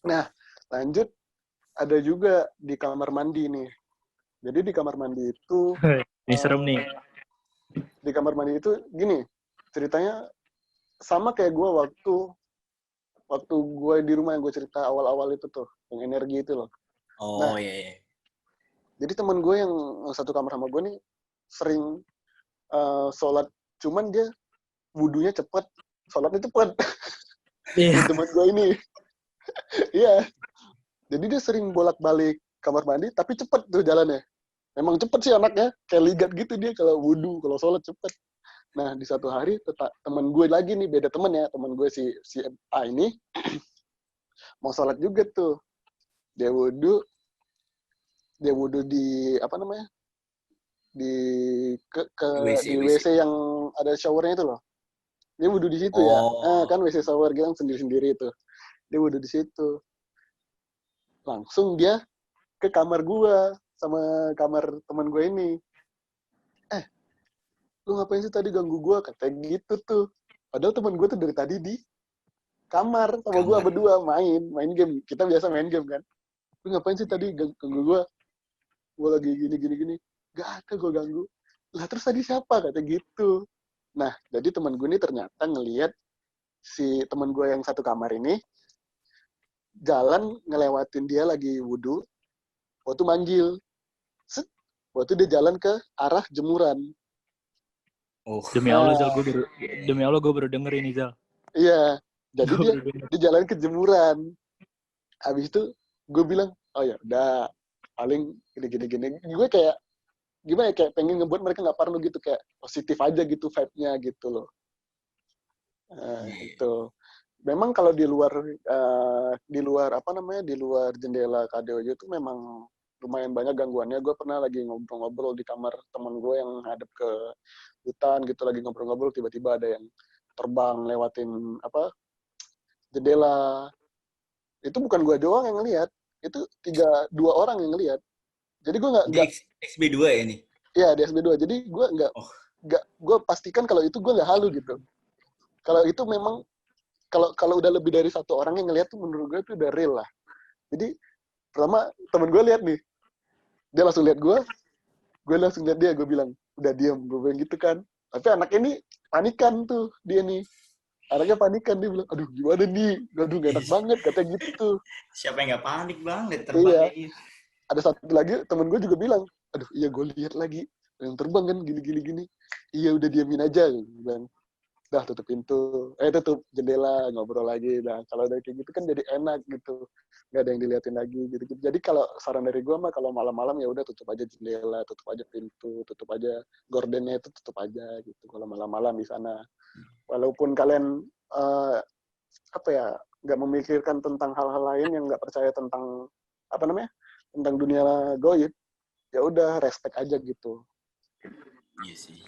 Nah, lanjut ada juga di kamar mandi nih. Jadi di kamar mandi itu Ini serem nih. Di kamar mandi itu gini, ceritanya sama kayak gue waktu gue di rumah yang gue cerita awal-awal itu tuh, yang energi itu loh. Oh, iya. Jadi temen gue yang satu kamar sama gue nih sering sholat, cuman dia wudunya cepet, sholatnya cepet. Iya. Temen gue ini. Iya. Jadi dia sering bolak-balik kamar mandi, tapi cepet tuh jalannya. Memang cepet sih anaknya, kayak ligat gitu dia kalau wudu, kalau sholat cepet. Nah, di satu hari temen gue lagi nih, beda temen ya, temen gue si A ini mau sholat juga tuh. Dia wudu di apa namanya? Di WC yang ada showernya itu loh. Dia wudu di situ ya. Kan WC shower gitu sendiri-sendiri itu. Dia wudu di situ. Langsung dia ke kamar gue sama kamar teman gue ini. Lu ngapain sih tadi ganggu gue? Katanya gitu tuh. Padahal teman gue tuh dari tadi di kamar sama gue berdua main game. Kita biasa main game kan. Lu ngapain sih tadi ganggu gue? Gue lagi gini. Gak ada gue ganggu. Lah terus tadi siapa? Kata gitu. Nah, jadi teman gue ini ternyata ngelihat si teman gue yang satu kamar ini jalan ngelewatin dia lagi wudu. Waktu manggil. Waktu dia jalan ke arah jemuran. Demi Allah, Zal, gue baru denger ini, Zal. Iya, jadi dia jalan ke jemuran. Habis itu gue bilang, oh ya udah, paling gini. Gue kayak gimana ya, kayak pengen ngebuat mereka nggak parno gitu, kayak positif aja gitu vibe-nya gitu loh. Itu. Memang kalau di luar jendela KDOJ itu memang lumayan banyak gangguannya. Gue pernah lagi ngobrol-ngobrol di kamar teman gue yang hadap ke hutan gitu, lagi ngobrol-ngobrol, tiba-tiba ada yang terbang lewatin jendela. Itu bukan gue doang yang ngelihat, itu 2 orang yang ngelihat. Jadi gue nggak XB2 ya ini? Iya, di XB2. Jadi gue gue pastikan kalau itu gue nggak halu gitu. Kalau itu memang kalau udah lebih dari 1 orang yang ngelihat tuh menurut gue itu udah real lah. Jadi pertama temen gue lihat nih, dia langsung lihat gue langsung lihat dia, gue bilang udah diam, gue bilang gitu kan. Tapi anak ini panikan tuh dia nih, anaknya panikan, dia bilang aduh gimana nih, aduh gak enak banget katanya gitu. Siapa yang nggak panik banget terbang iya. Ada satu lagi temen gue juga bilang, aduh iya gue lihat lagi yang terbang kan gini. Iya udah diamin aja, gue bilang. Dah tutup pintu, tutup jendela, ngobrol lagi. Nah, kalau dari kayak gitu kan jadi enak gitu, nggak ada yang diliatin lagi gitu. Jadi kalau saran dari gue mah kalau malam-malam ya udah tutup aja jendela, tutup aja pintu, tutup aja gordennya itu tutup aja gitu. Kalau malam-malam di sana, walaupun kalian nggak memikirkan tentang hal-hal lain yang nggak percaya tentang tentang dunia goib, ya udah respect aja gitu. Iya sih.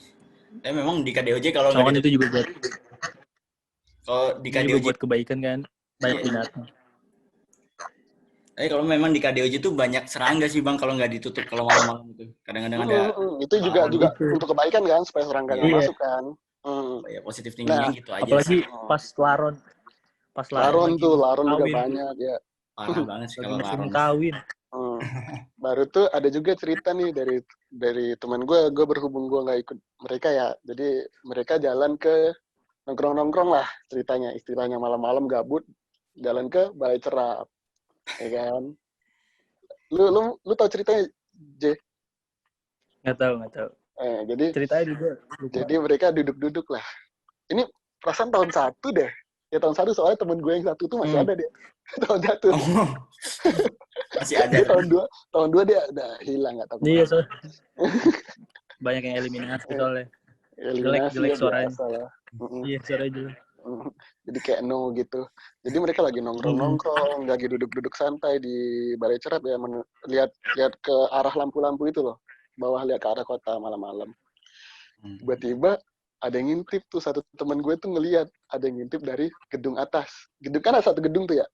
Memang di KDOJ kalau nggak itu juga buat di KDOJ buat kebaikan kan, banyak binatang. Kalau memang di KDOJ itu banyak serangga sih Bang kalau nggak ditutup kalau malam-malam itu. Kadang-kadang ada. Itu juga untuk kebaikan kan, supaya serangga nggak masuk kan. Ya positif tingginya gitu aja. Apalagi pas laron. Laron juga banyak ya. Parah banget sih kalau laron. Kawin. Baru tuh ada juga cerita nih dari teman gue berhubung gue nggak ikut mereka ya, jadi mereka jalan ke nongkrong lah ceritanya, istilahnya malam-malam gabut jalan ke Balai Cerap, ya kan? Lu tahu ceritanya, J? Nggak tahu. Jadi ceritanya juga. Jadi mereka duduk-duduk lah. Ini perasaan tahun 1 deh. Ya tahun 1 soalnya temen gue yang 1 tuh masih ada dia. Tahun 1. Masih ada. Dia tahun 2 dia udah hilang, nggak tahu. Iya, soalnya banyak yang eliminasi soalnya. Jelek suaranya. Iya, suaranya jelek. Jadi kayak no gitu. Jadi mereka lagi nongkrong-nongkrong, lagi duduk-duduk santai di balai cerap ya, lihat ke arah lampu-lampu itu loh. Bawah lihat ke arah kota malam-malam. Tiba-tiba ada yang ngintip tuh, satu teman gue tuh ngelihat ada yang ngintip dari gedung atas. Gedung kan ada satu gedung tuh ya.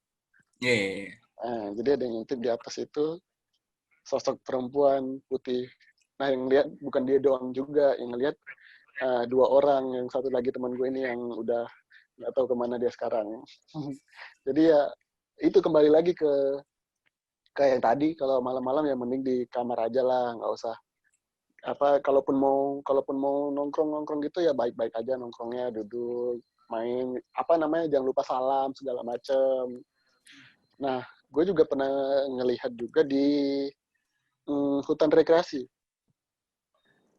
Iya. Nah, jadi ada yang ngintip di atas itu, sosok perempuan putih. Nah, yang lihat bukan dia doang juga, yang ngelihat dua orang, yang satu lagi teman gue ini yang udah nggak tahu kemana dia sekarang. Jadi ya itu kembali lagi ke yang tadi, kalau malam-malam ya mending di kamar aja lah, nggak usah kalaupun mau nongkrong gitu ya baik-baik aja nongkrongnya, duduk main jangan lupa salam segala macem. Nah, gue juga pernah ngelihat juga di hutan rekreasi.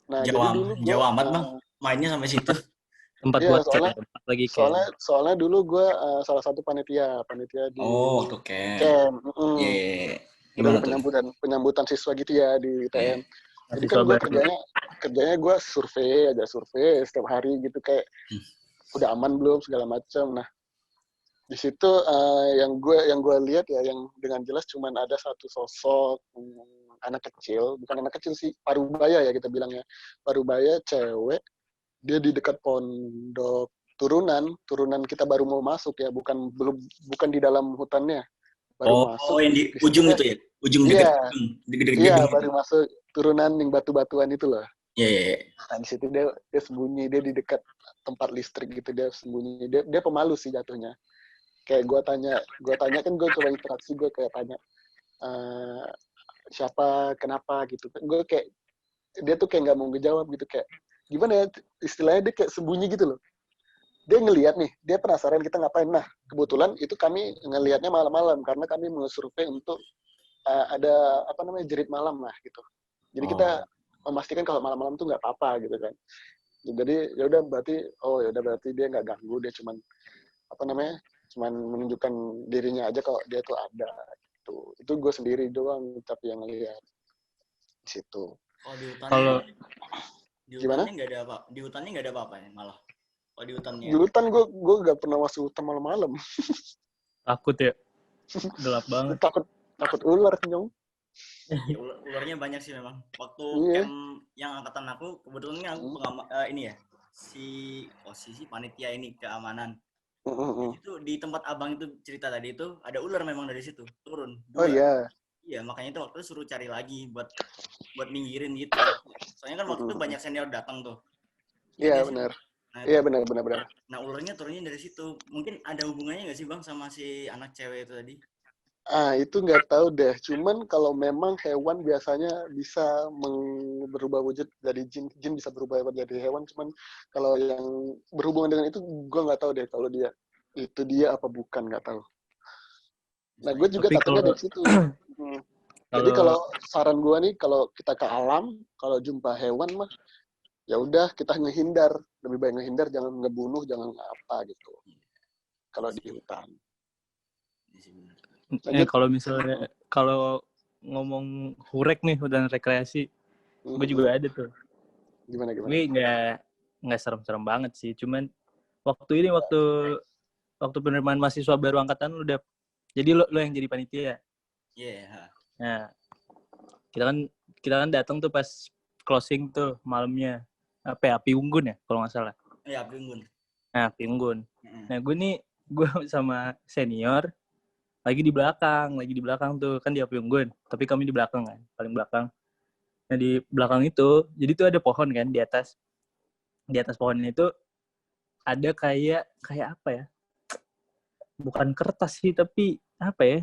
Nah, jadi dulu gue jauh amat Bang, mainnya sampai situ. Tempat iya, buat lagi camp. soalnya dulu gue salah satu panitia di waktu camp. Gimana Dari tuh? penyambutan siswa gitu ya di ITM. Jadi kan Siswa gue baru. kerjanya gue survei setiap hari gitu, kayak udah aman belum segala macam. Nah, di situ yang gue lihat ya, yang dengan jelas cuman ada satu sosok anak kecil, bukan anak kecil sih, parubaya ya kita bilangnya, parubaya cewek. Dia di dekat pondok turunan kita baru mau masuk ya, bukan di dalam hutannya, baru masuk yang di situ ujung itu ya, ujung iya, deket iya gedung. baru masuk turunan yang batu-batuan itu loh. Iya. Nah, di situ dia sembunyi, dia di dekat tempat listrik gitu, dia sembunyi, dia pemalu sih jatuhnya. Kayak gue tanya kan, gue coba interaksi, gue kayak tanya siapa, kenapa gitu. Gue kayak dia tuh kayak nggak mau ngejawab gitu, kayak gimana ya istilahnya, dia kayak sembunyi gitu loh. Dia ngelihat nih, dia penasaran kita ngapain. Nah, kebetulan itu kami ngelihatnya malam-malam karena kami mensurvei untuk ada jerit malam lah gitu. Jadi kita memastikan kalau malam-malam tuh nggak apa-apa gitu kan. Jadi ya udah berarti dia nggak ganggu, dia cuman cuman menunjukkan dirinya aja kalau dia tuh ada gitu. Itu gue sendiri doang tapi yang ngelihat di situ. Oh, di Gimana? hutannya nggak ada apa? Di hutannya nggak ada apa-apa ya malah. Oh, di hutannya. Di hutan gue nggak pernah masuk hutan malam-malam. Takut ya, gelap banget. takut ular nyong. Ya, ularnya banyak sih memang. Waktu camp yang angkatan aku, kebetulan aku ini ya, si panitia ini keamanan. Itu di tempat abang itu cerita tadi itu ada ular memang dari situ turun. 2. Oh iya. Iya, makanya itu waktu itu suruh cari lagi buat minggirin gitu. Soalnya kan waktu itu banyak senior datang tuh. Iya benar. Nah, iya benar. Nah, ularnya turunnya dari situ. Mungkin ada hubungannya nggak sih Bang sama si anak cewek itu tadi? Itu nggak tahu deh. Cuman kalau memang hewan biasanya bisa berubah wujud jadi jin bisa berubah jadi hewan. Cuman kalau yang berhubungan dengan itu, gue nggak tahu deh kalau itu dia apa bukan, nggak tahu. Nah, gue juga takutnya dari situ. Jadi kalau saran gue nih, kalau kita ke alam, kalau jumpa hewan mah, ya udah kita ngehindar. Lebih baik ngehindar, jangan ngebunuh, jangan apa gitu. Kalau di hutan. Kalau ngomong hurek nih, hutan rekreasi, gue juga ada tuh. Gimana? Gue nggak serem-serem banget sih, cuman waktu penerimaan mahasiswa baru angkatan udah, jadi lo yang jadi panitia. Iya. Nah, kita kan datang tuh pas closing tuh malamnya, api unggun ya kalau nggak salah. Iya, api unggun. Nah, api unggun. Nah, gue sama senior lagi di belakang tuh kan di api unggun, tapi kami di belakang kan, paling belakang. Nah, di belakang itu jadi tuh ada pohon kan di atas pohon itu ada kayak apa ya, bukan kertas sih tapi apa ya,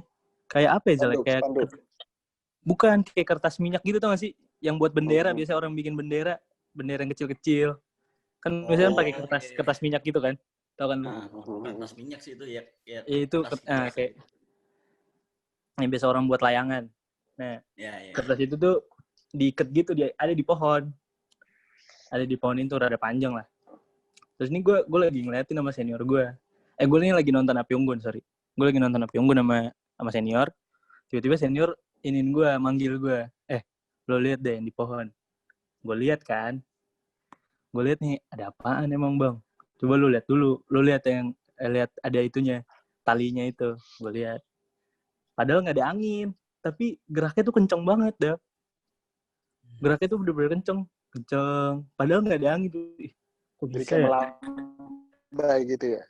kayak apa ya Zal, kayak bukan kayak kertas minyak gitu tau gak sih, yang buat bendera. Biasa orang bikin bendera yang kecil-kecil kan, biasanya pakai kertas minyak gitu kan, tau kan? Kertas minyak sih itu ya itu kayak yang biasa orang buat layangan. Nah, kertas itu tuh diikat gitu, ada di pohon itu rada panjang lah. Terus ini gue lagi ngeliatin sama senior gue. Gue ini lagi nonton api unggun, gue lagi nonton api unggun sama senior. Tiba-tiba senior manggil gue, lo lihat deh yang di pohon. Gue lihat nih, ada apaan emang Bang? Coba lu lihat dulu. Lu lihat lihat ada itunya, talinya itu. Gue lihat. Padahal nggak ada angin, tapi geraknya tuh kenceng banget dah. Geraknya tuh bener-bener kenceng. Padahal nggak ada angin tuh. Ih, kok Jadi bisa kayak ya? melambai gitu ya.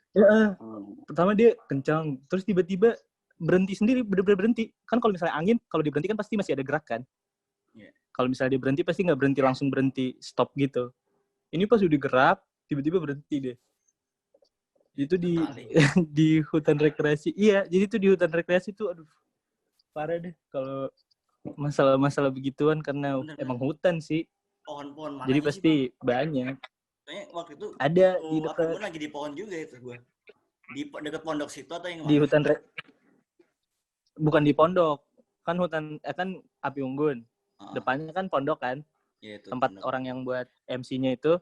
Pertama dia kencang, terus tiba-tiba berhenti sendiri, bener-bener berhenti. Kan kalau misalnya angin, kalau diberhenti kan pasti masih ada gerak kan. Iya. Kalau misalnya dia berhenti, pasti nggak berhenti langsung berhenti, stop gitu. Ini pas udah gerak, tiba-tiba berhenti deh. Itu di di hutan rekreasi. Iya, jadi tuh di hutan rekreasi tuh, aduh, parah deh kalau masalah-masalah begituan karena Bener, emang hutan sih. Pohon-pohon mana Jadi aja sih, pasti Bang? banyak. Kayaknya waktu itu Ada waktu di apa dekat gue lagi di pohon juga itu gue. Di dekat pondok situ atau yang di mana? hutan bukan di pondok. Kan hutan kan api unggun. Depannya kan pondok kan. Ya, itu Tempat pondok. orang yang buat MC-nya itu.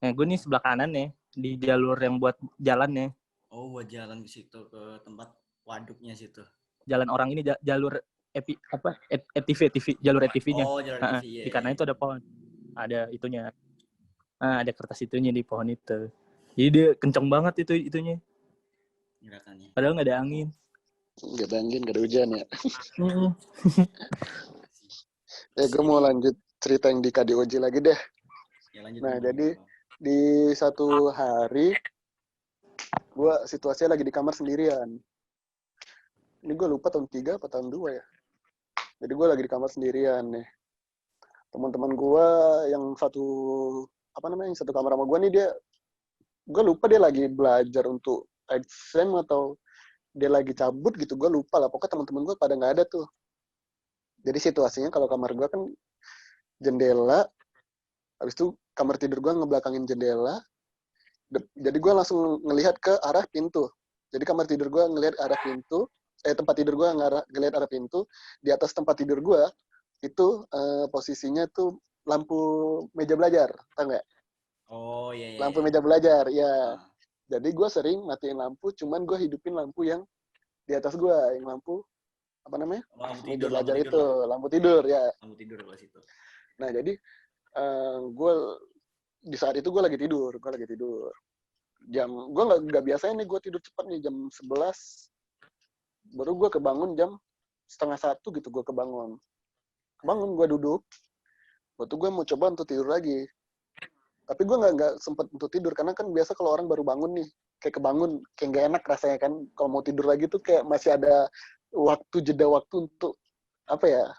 Nah, gue nih sebelah kanan nih di jalur yang buat jalannya. Oh, buat jalan ke situ ke tempat waduknya situ. Jalan orang ini jalur ETV jalur ETV-nya. Oh, jalan TV ya. Di kanan itu ada pohon. Ada itunya. Ada kertas itunya di pohon itu. Jadi dia kenceng banget itunya. Gerakannya. Padahal nggak ada angin. Nggak ada angin, nggak ada hujan ya. Terus Gue mau lanjut cerita yang di KDOJ lagi deh. Ya, lanjut. Nah, jadi di satu hari gue situasinya lagi di kamar sendirian. Ini gue lupa tahun 3 atau tahun 2 ya. Jadi gue lagi di kamar sendirian nih. Teman-teman gue yang satu yang satu kamar sama gue nih, gue lupa dia lagi belajar untuk exam atau dia lagi cabut gitu, gue lupa lah. Pokoknya teman-teman gue pada nggak ada tuh. Jadi situasinya kalau kamar gue kan jendela, habis itu kamar tidur gue ngebelakangin jendela. Jadi gue langsung ngelihat ke arah pintu. Jadi kamar tidur gue ngelihat arah pintu, tempat tidur gue ngelihat arah pintu. Di atas tempat tidur gue itu posisinya tuh lampu meja belajar, tau nggak? Oh, iya. Lampu meja belajar, ya. Jadi gue sering matiin lampu, cuman gue hidupin lampu yang di atas gue, yang lampu Lampu meja tidur, belajar itu, lampu tidur ya. Lampu tidur kalau situ. Nah jadi gue di saat itu gue lagi tidur. Gue nggak biasanya nih gue tidur cepat nih, jam 11 baru gue kebangun jam 12:30 gitu. Gue kebangun gue duduk. Waktu gue mau coba untuk tidur lagi, tapi gue nggak sempet untuk tidur karena kan biasa kalau orang baru bangun nih kayak kebangun kayak nggak enak rasanya kan. Kalau mau tidur lagi tuh kayak masih ada jeda waktu untuk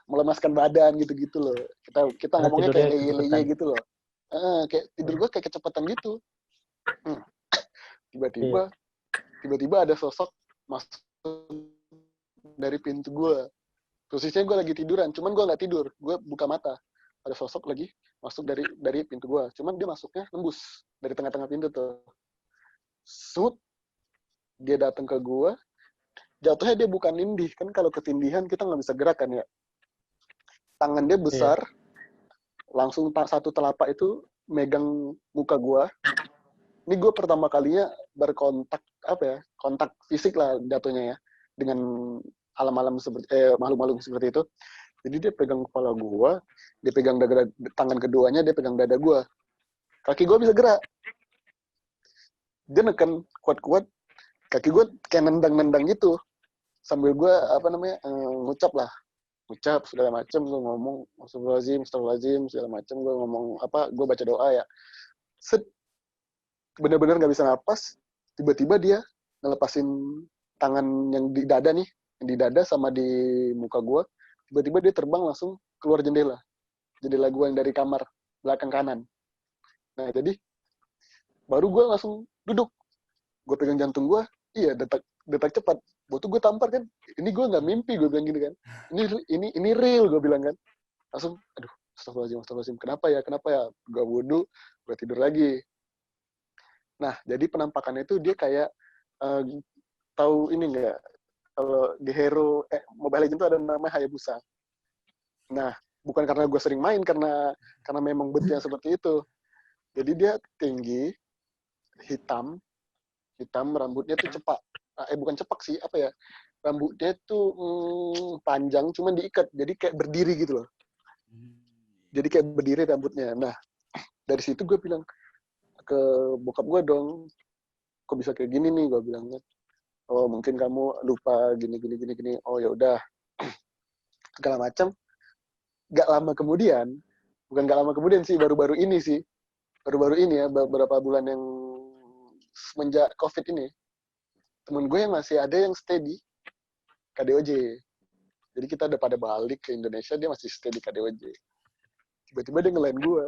melemaskan badan gitu loh. Kita ngomongnya kayak leye gitu loh. Kayak tidur gue kayak kecepatan gitu. Tiba-tiba ada sosok masuk dari pintu gue. Posisinya gue lagi tiduran, cuman gue nggak tidur, gue buka mata. Ada sosok lagi masuk dari pintu gue, cuman dia masuknya nembus dari tengah-tengah pintu tuh. Dia datang ke gue, jatuhnya dia bukan nindih, kan kalau ketindihan kita nggak bisa gerak kan ya. Tangan dia besar, langsung satu telapak itu megang muka gue. Ini gue pertama kalinya berkontak kontak fisik lah jatuhnya ya dengan alam-alam seperti makhluk-makhluk seperti itu. Jadi dia pegang kepala gue, dia pegang tangan keduanya, dia pegang dada gue. Kaki gue bisa gerak. Dia neken kuat-kuat, kaki gue kayak nendang-nendang gitu. Sambil gue ngucap segala macem, gue ngomong astagfirullahaladzim segala macem, gue ngomong gue baca doa ya. Bener-bener nggak bisa napas. Tiba-tiba dia ngelepasin tangan yang di dada nih, yang di dada sama di muka gue. Tiba-tiba dia terbang langsung keluar jendela gue yang dari kamar belakang kanan. Nah jadi baru gue langsung duduk, gue pegang jantung gue, detak cepat. Waktu gue tampar kan, ini gue nggak mimpi, gue bilang gini kan, ini real, gue bilang kan. Langsung aduh, astagfirullahaladzim, kenapa ya gue wudhu, gue tidur lagi. Nah jadi penampakannya itu dia kayak tahu ini nggak, kalau di Hero Mobile Legends itu ada namanya Hayabusa. Nah, bukan karena gue sering main, karena memang bentuknya seperti itu. Jadi dia tinggi, hitam, rambutnya tuh cepak. Bukan cepak sih, rambutnya tuh panjang, cuman diikat, jadi kayak berdiri gitu loh. Jadi kayak berdiri rambutnya. Nah, dari situ gue bilang ke bokap gue dong, kok bisa kayak gini nih, gue bilang kan. Oh mungkin kamu lupa gini. Oh ya udah, segala macam. Gak lama kemudian, bukan gak lama kemudian sih, baru-baru ini ya, beberapa bulan yang semenjak COVID ini, temen gue yang masih ada yang stay di KDOJ. Jadi kita udah pada balik ke Indonesia, dia masih stay di KDOJ. Tiba-tiba dia ngelain gue,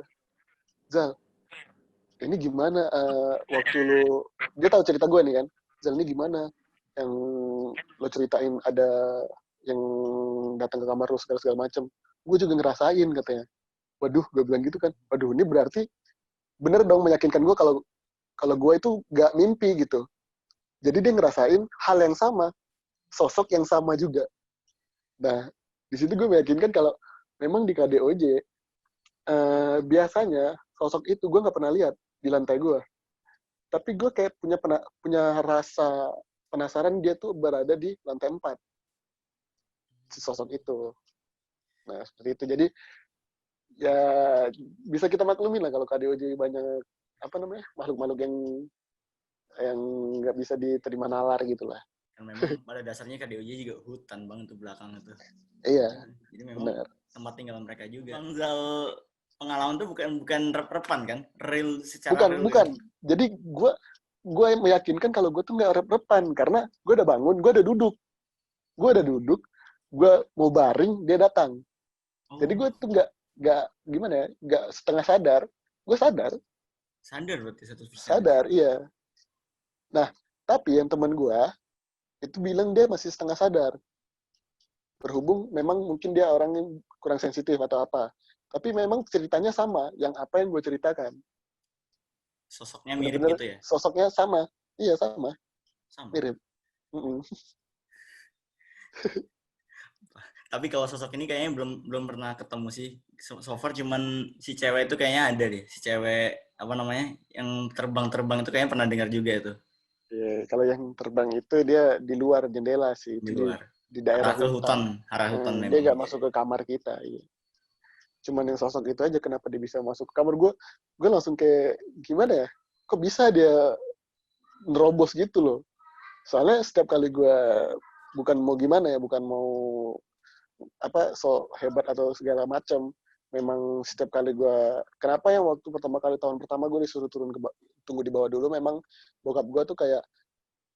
Zal, ini gimana waktu lu, dia tahu cerita gue nih kan, Zal ini gimana yang lo ceritain ada yang datang ke kamar lo segala macam. Gue juga ngerasain katanya. Waduh, gue bilang gitu kan. Waduh, ini berarti bener dong meyakinkan gue kalau gue itu gak mimpi gitu. Jadi dia ngerasain hal yang sama, sosok yang sama juga. Nah, di situ gue meyakinkan kalau memang di KDOJ biasanya sosok itu gue nggak pernah lihat di lantai gue. Tapi gue kayak punya rasa penasaran dia tuh berada di lantai 4. Si sosok itu. Nah, seperti itu. Jadi, ya bisa kita maklumin lah kalau KDOJ banyak, makhluk-makhluk yang nggak bisa diterima nalar gitu lah. Kan memang pada dasarnya KDOJ juga hutan bang, itu belakang itu. Iya, jadi memang benar. tempat tinggal mereka juga. Bang Zal, pengalaman tuh bukan rep-repan kan? Real secara real. Bukan. Jadi gue meyakinkan kalau gue tuh nggak rep-repan karena gue udah bangun, gue udah duduk, gue mau baring, dia datang. Oh. Jadi gue tuh nggak setengah sadar, gue sadar. Sadar berarti 100%. Sadar, iya. Nah, tapi yang teman gue itu bilang dia masih setengah sadar. Berhubung memang mungkin dia orang yang kurang sensitif atau apa. Tapi memang ceritanya sama, yang apa yang gue ceritakan. Sosoknya mirip bener-bener gitu ya? Sosoknya sama. Iya, sama. Mirip. Tapi kalau sosok ini kayaknya belum pernah ketemu sih. So far cuman si cewek itu kayaknya ada deh. Si cewek, yang terbang-terbang itu kayaknya pernah dengar juga itu. Iya, kalau yang terbang itu dia di luar jendela sih. Di luar. Di daerah hutan. Dia nggak masuk ke kamar kita. Iya. Cuman yang sosok itu aja kenapa dia bisa masuk ke kamar gue langsung kayak gimana ya, kok bisa dia nerobos gitu loh. Soalnya setiap kali gue bukan mau so hebat atau segala macam, memang setiap kali gue, kenapa yang waktu tahun pertama gue disuruh tunggu di bawah dulu, memang bokap gue tuh kayak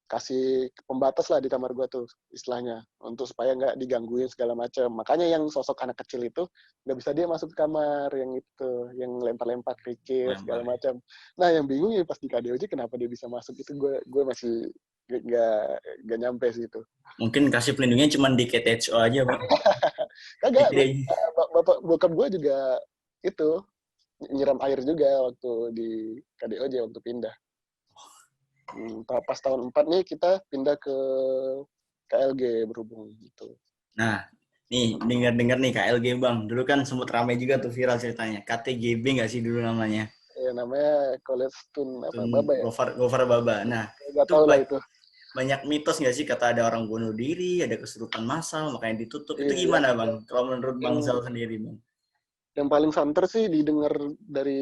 kasih pembatas lah di kamar gue tuh istilahnya, untuk supaya nggak digangguin segala macam. Makanya yang sosok anak kecil itu nggak bisa dia masuk ke kamar, yang lempar-lempar kerikil segala macam. Nah yang bingung ya pas di KDOJ kenapa dia bisa masuk itu, gue masih nggak nyampe sih itu. Mungkin kasih pelindungnya cuma di KTHO aja bang. Kagak, bokap gue juga itu nyiram air juga waktu di KDOJ waktu pindah. Pas tahun 4 nih kita pindah ke KLG berhubung gitu. Nah, nih dengar nih KLG bang. Dulu kan sempat ramai juga tuh viral ceritanya. KTGB nggak sih dulu namanya? Ya namanya College Tun Baba ya. Gofar Baba. Nah, nggak tahu lah itu. Banyak mitos nggak sih, kata ada orang bunuh diri, ada kesurupan massal, makanya ditutup. Itu gimana bang? Kalau menurut Bang Zal sendiri bang? Yang paling santer sih didengar dari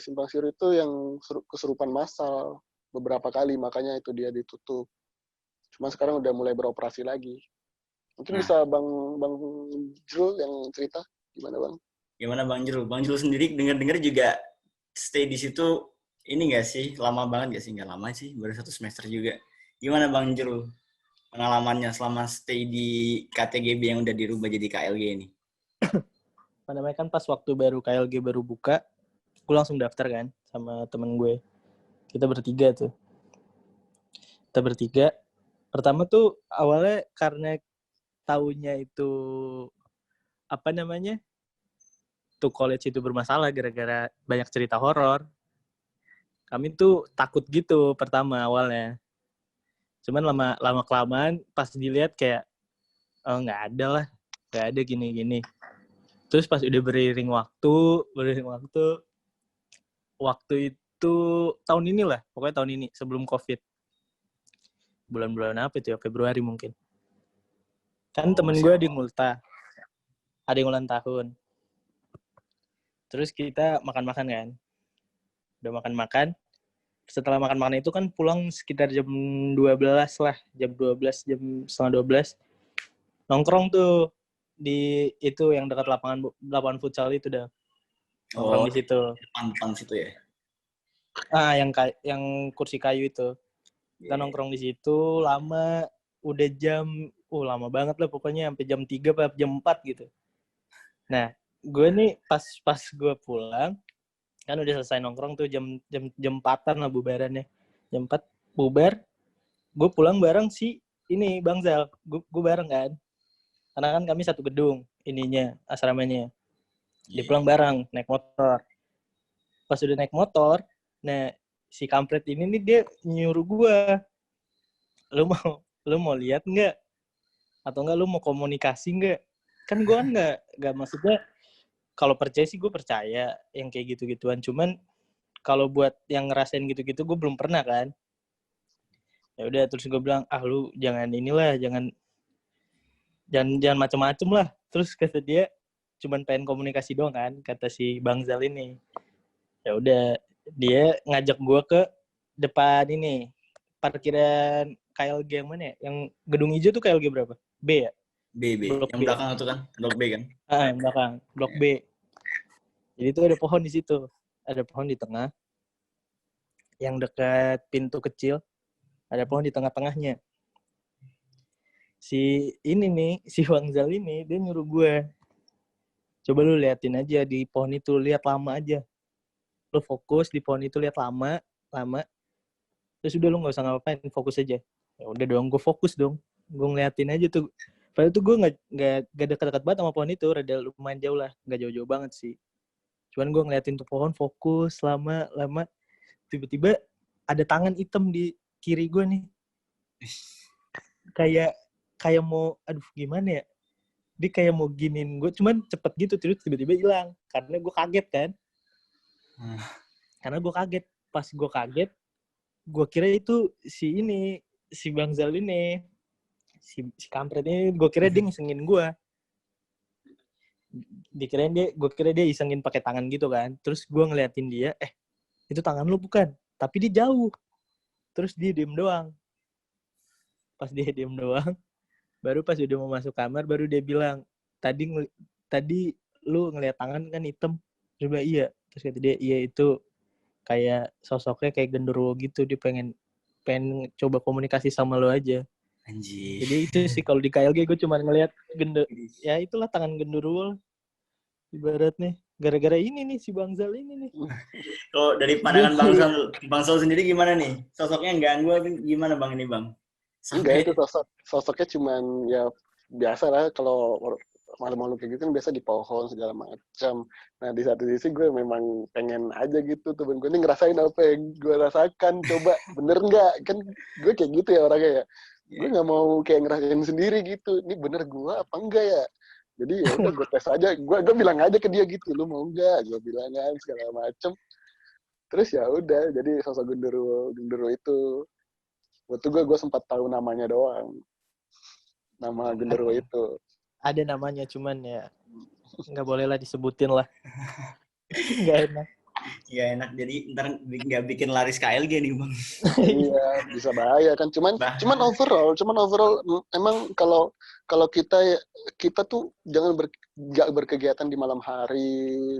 Simpang Siur itu yang kesurupan massal beberapa kali, makanya itu dia ditutup. Cuma sekarang udah mulai beroperasi lagi. Mungkin bisa Bang Jrul yang cerita gimana bang? Gimana Bang Jrul? Bang Jrul sendiri dengar juga stay di situ ini nggak sih? Lama banget nggak sih? Nggak lama sih, baru 1 semester juga. Gimana Bang Jrul pengalamannya selama stay di KTGB yang udah dirubah jadi KLG ini? Kan pas waktu KLG baru buka, gue langsung daftar kan sama temen gue. Kita bertiga. Pertama tuh awalnya karena taunya itu tuh college itu bermasalah gara-gara banyak cerita horor. Kami tuh takut gitu pertama awalnya. Cuman lama kelamaan pas dilihat kayak nggak ada gini. Terus pas udah beriring waktu itu tahun inilah, pokoknya tahun ini sebelum COVID. Bulan-bulan apa itu ya? Februari mungkin. Kan temen gue ada yang ulang tahun. Terus kita makan-makan kan. Udah makan-makan. setelah makan-makan itu kan pulang sekitar jam 12 lah, jam 12, jam setengah 12. Nongkrong tuh di itu yang dekat lapangan futsal itu dah. Nongkrong di situ. Depan situ ya. Yang kursi kayu itu. Kita nongkrong di situ lama, udah lama banget lah pokoknya sampai jam 3 atau jam 4 gitu. Nah, gue nih pas gue pulang kan udah selesai nongkrong tuh jam 4-an lah bubarannya. Jam 4 bubar. Gue pulang bareng si ini Bang Zal. Gue bareng kan. Karena kan kami satu gedung ininya, asramanya. Dia pulang bareng naik motor. Pas udah naik motor, nah si kampret ini nih dia nyuruh gue, lu mau lihat nggak? Atau enggak lu mau komunikasi nggak? Kan gue kan nggak maksudnya kalau percaya sih gue percaya yang kayak gitu-gituan. Cuman kalau buat yang ngerasain gitu-gitu gue belum pernah kan. Ya udah terus gue bilang, lu jangan inilah, jangan macem-macem lah. Terus kata dia cuman pengen komunikasi doang kan, kata si Bang Zal ini. Ya udah dia ngajak gue ke depan ini parkiran KLG yang mana ya? Yang gedung hijau tuh KLG berapa? B ya? B. Blok Yang B. belakang itu kan, blok B kan? Yang belakang, blok B. Jadi itu ada pohon di situ. Ada pohon di tengah. Yang dekat pintu kecil. Ada pohon di tengah-tengahnya. Si Bang Zal ini, dia nyuruh gue. Coba lu liatin aja di pohon itu, lihat lama aja. Lu fokus di pohon itu, lihat lama. Terus udah lu nggak usah ngapain, fokus aja. Ya udah dong, gue fokus dong. Gue ngeliatin aja tuh. Padahal tuh gue nggak dekat-dekat banget sama pohon itu, rada lumayan jauh lah, nggak jauh-jauh banget sih. Cuman gue ngeliatin tuh pohon, fokus lama. Tiba-tiba ada tangan hitam di kiri gue nih. Kayak mau, aduh gimana ya? Dia kayak mau giniin gue, cuman cepet gitu, terus tiba-tiba hilang. Karena gue kaget kan. Karena gue kaget. Pas gue kaget, gue kira itu si Bang Zal ini. Si kampret ini, gue kira dia ngisengin gue. Gue kira dia isengin pakai tangan gitu kan. Terus gue ngeliatin dia, itu tangan lu bukan. Tapi dia jauh. Terus dia diem doang. Pas dia diem doang, baru pas udah mau masuk kamar, baru dia bilang, tadi lu ngeliat tangan kan hitam. Coba iya. Terus kata dia, iya itu kayak sosoknya kayak genderuwo gitu. Dia pengen coba komunikasi sama lu aja. Anjir. Jadi itu sih kalau di KLG gue cuma ngeliat ya itulah tangan genderuwo ibaratnya. Gara-gara ini nih si Bang Zal ini nih. Kalau dari pandangan Bang Zal sendiri gimana nih? Sosoknya ganggu gimana Bang ini Bang? Enggak, itu sosoknya cuman ya biasa lah kalau malu-malu kayak gitu kan biasa di pohon segala macam. Nah di satu sisi gue memang pengen aja gitu temen gue ini ngerasain apa yang gue rasakan, coba bener nggak? Kan gue kayak gitu ya orangnya ya. Gue nggak mau kayak ngerasain sendiri gitu. Ini bener gue apa enggak ya? Jadi ya udah gue tes aja. Gue bilang aja ke dia gitu, lu mau nggak? Gue bilang kan segala macam. Terus ya udah, jadi sosok genderuwo itu. Waktu gue sempat tahu namanya doang. Nama genderuwo itu. Ada namanya, cuman ya nggak boleh lah disebutin lah. Nggak enak. Nggak enak, jadi ntar nggak bikin laris KLG nih Bang. Iya, bisa bahaya kan. Cuman overall emang kalau kita tuh jangan nggak berkegiatan di malam hari,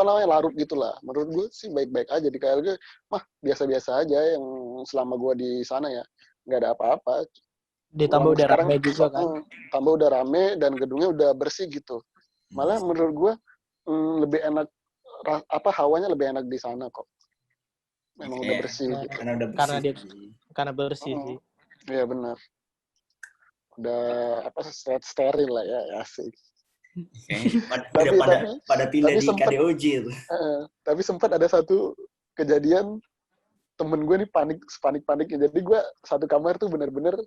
larut gitulah. Menurut gue sih baik-baik aja di KLG. Mah biasa-biasa aja yang selama gue di sana ya nggak ada apa-apa. Ditambah udah rame juga kan. Tambah udah rame dan gedungnya udah bersih gitu. Malah menurut gue lebih enak, hawanya lebih enak di sana kok. Memang udah bersih gitu. Karena bersih sih. Iya benar. Udah steril lah ya, asik. Pada pindah di KDOJ itu. Tapi sempat ada satu kejadian temen gue nih paniknya. Jadi gue satu kamar tuh bener-bener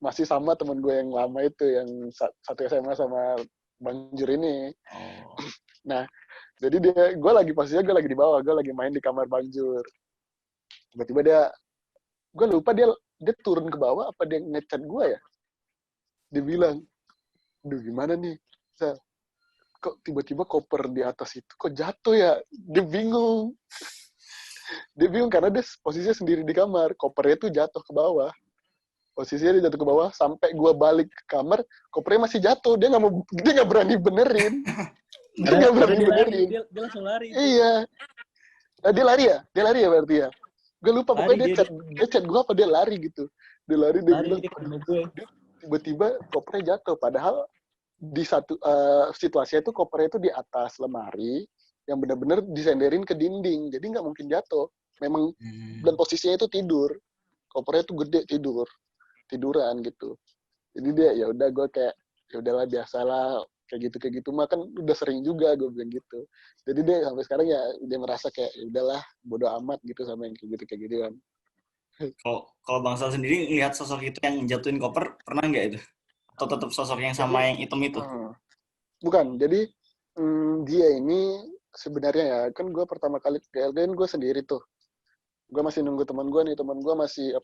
masih sama temen gue yang lama itu, yang satu SMA sama Bang Jur ini. Nah, jadi gue lagi di bawah, gue lagi main di kamar Bang Jur. Tiba-tiba gue lupa dia turun ke bawah apa dia ngechat gue ya. Dia bilang, "Duh gimana nih? Kok tiba-tiba koper di atas itu kok jatuh ya?" Dia bingung. Dia bingung karena dia posisinya sendiri di kamar, kopernya tuh jatuh ke bawah. Posisinya dia jatuh ke bawah sampai gua balik ke kamar, kopernya masih jatuh. Dia nggak berani benerin. Dia nggak Karena berani dia lari, benerin. dia langsung lari. Iya. Nah, dia lari ya? Dia lari ya berarti ya? Gue lupa, Lari pokoknya dia chat gue apa dia lari gitu. Dia lari, dia bilang, dia ketemu gue. tiba-tiba kopernya jatuh. Padahal di satu situasinya itu kopernya itu di atas lemari yang benar-benar disenderin ke dinding. Jadi nggak mungkin jatuh. Memang dan posisinya itu tidur. Kopernya itu gede tiduran gitu. Jadi dia ya udah gue kayak ya udahlah biasalah kayak gitu mah kan udah sering juga gue bilang gitu. Jadi dia sampai sekarang ya dia merasa kayak ya udahlah bodo amat gitu sama yang kayak gitu kan. Kalau Bang Sal sendiri lihat sosok itu yang jatuhin koper, pernah nggak itu? Atau tetap sosok yang sama yang hitam itu? Bukan, jadi dia ini sebenarnya ya, kan gue pertama kali ke LDN gue sendiri tuh. Gue masih nunggu teman gue masih,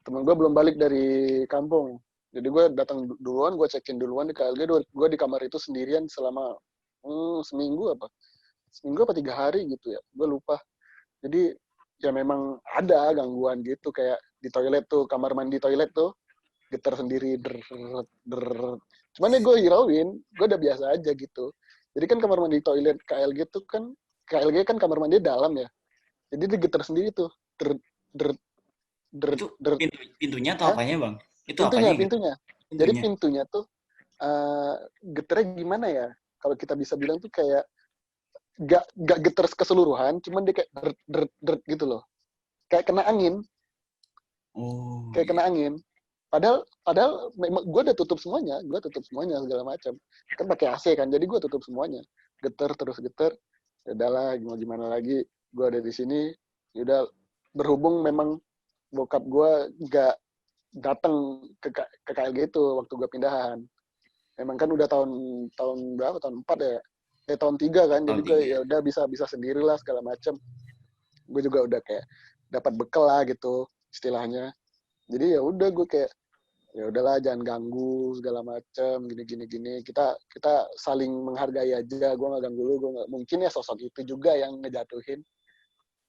teman gue belum balik dari kampung. Jadi gue datang duluan, gue check-in duluan di KLG, gue di kamar itu sendirian selama seminggu apa 3 hari gitu ya, gue lupa. Jadi ya memang ada gangguan gitu, kayak di toilet tuh, kamar mandi toilet tuh, getar sendiri, cuman ya gue hirauin, gue udah biasa aja gitu. Jadi kan kamar mandi toilet KLG tuh kan, KLG kan kamar mandi dalam ya, jadi dia getar sendiri tuh, Itu pintunya atau apanya Bang? Itu pintunya. Jadi pintunya tuh getarnya gimana ya? Kalau kita bisa bilang tuh kayak gak getar keseluruhan, cuman dia kayak gitu loh. Kayak kena angin. Kayak kena angin. Padahal gue udah tutup semuanya segala macam. Kan pakai AC kan, jadi gue tutup semuanya. Getar terus getar. Ya udahlah, gimana lagi? Gue ada di sini. Ya udah, berhubung memang bokap gue gak datang ke KLG itu waktu gue pindahan. Memang kan udah tahun berapa? Tahun 4 ya. Tahun 3 kan. Jadi gue ya udah bisa sendirilah segala macam. Gue juga udah kayak dapat bekal lah gitu istilahnya. Jadi ya udah gue kayak ya udahlah jangan ganggu segala macam gini. Kita saling menghargai aja. Gue nggak ganggu lu. Gue nggak, mungkin ya sosok itu juga yang ngejatuhin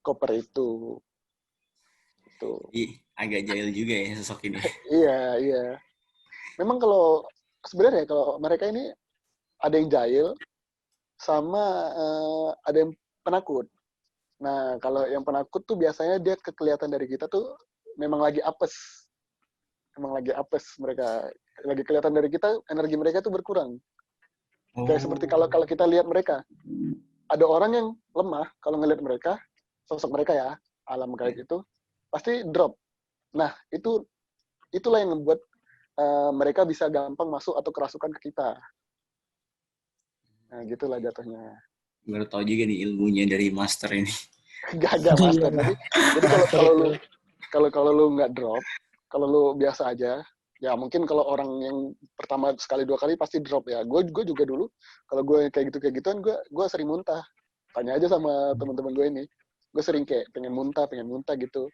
koper itu. Tuh. Agak jahil juga ya sosok ini. Iya. Memang sebenarnya kalau mereka ini ada yang jahil sama ada yang penakut. Nah, kalau yang penakut tuh biasanya dia kelihatan dari kita tuh memang lagi apes. Mereka. Lagi kelihatan dari kita, energi mereka tuh berkurang. Kayak seperti kalau kita lihat mereka. Ada orang yang lemah kalau ngelihat mereka, sosok mereka ya, alam kayak gitu, pasti drop. Nah, itulah yang membuat mereka bisa gampang masuk atau kerasukan ke kita. Nah, gitulah jatuhnya. Baru tahu juga nih ilmunya dari master ini. Gak master. Jadi kalau lu nggak drop, kalau lu biasa aja, ya mungkin kalau orang yang pertama sekali 2 kali pasti drop ya. Gue juga dulu kalau gue kayak gituan gue sering muntah. Tanya aja sama teman-teman gue ini. Gue sering kayak pengen muntah gitu.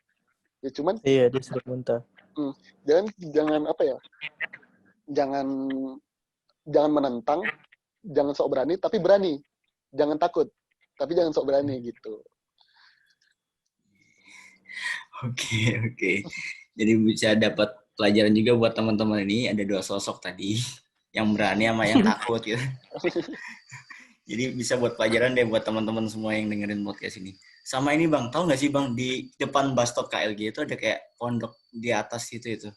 Ya cuman dia sering muntah. Jangan jangan menentang, jangan sok berani, tapi berani. Jangan takut, tapi jangan sok berani gitu. Oke. Jadi bisa dapat pelajaran juga buat teman-teman ini. Ada 2 sosok tadi, yang berani sama yang takut gitu. Jadi bisa buat pelajaran deh buat teman-teman semua yang dengerin podcast ini. Sama ini Bang, tahu nggak sih Bang, di depan bus stop KLG itu ada kayak pondok di atas itu.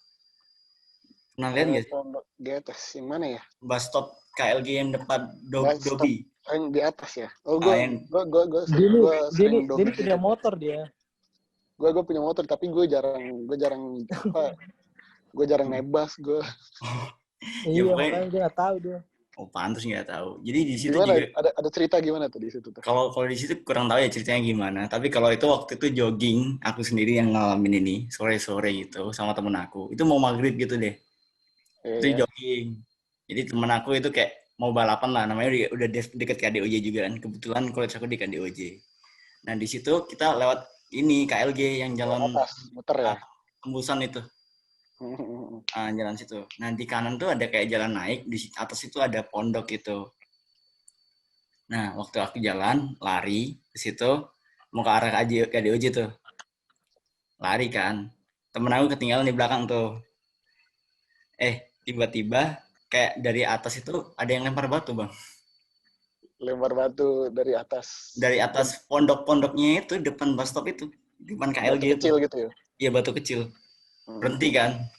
Pernah lihat nggak sih? Pondok di atas, yang mana ya? Bus stop KLG yang depan Dobi. Yang di atas ya? Oh, Dia punya motor dia. Gue punya motor, tapi gue jarang nebas gue. Iya, makanya dia nggak tahu dia. Oh, pantas nggak tahu. Jadi di situ gimana, juga ada cerita gimana tuh di situ tuh? Kalau di situ kurang tahu ya ceritanya gimana. Tapi kalau itu waktu itu jogging, aku sendiri yang ngalamin ini sore-sore gitu sama temen aku. Itu mau maghrib gitu deh. Itu jogging. Jadi temen aku itu kayak mau balapan lah. Namanya udah deket ke KDOJ juga kan. Kebetulan college aku di KDOJ. Nah di situ kita lewat ini KLG yang jalan atas, muter ya. Tembusan itu. Jalan situ. Nah di kanan tuh ada kayak jalan naik, di atas itu ada pondok gitu. Nah waktu aku jalan lari ke situ, mau ke arah KDOJ tuh. Lari kan. Temen aku ketinggalan di belakang tuh. Tiba-tiba kayak dari atas itu ada yang lempar batu, Bang. Lempar batu dari atas. Dari atas pondok-pondoknya itu, depan bus stop itu. Depan KLG Batu itu. kecil gitu ya? Iya, batu kecil. Berhenti kan.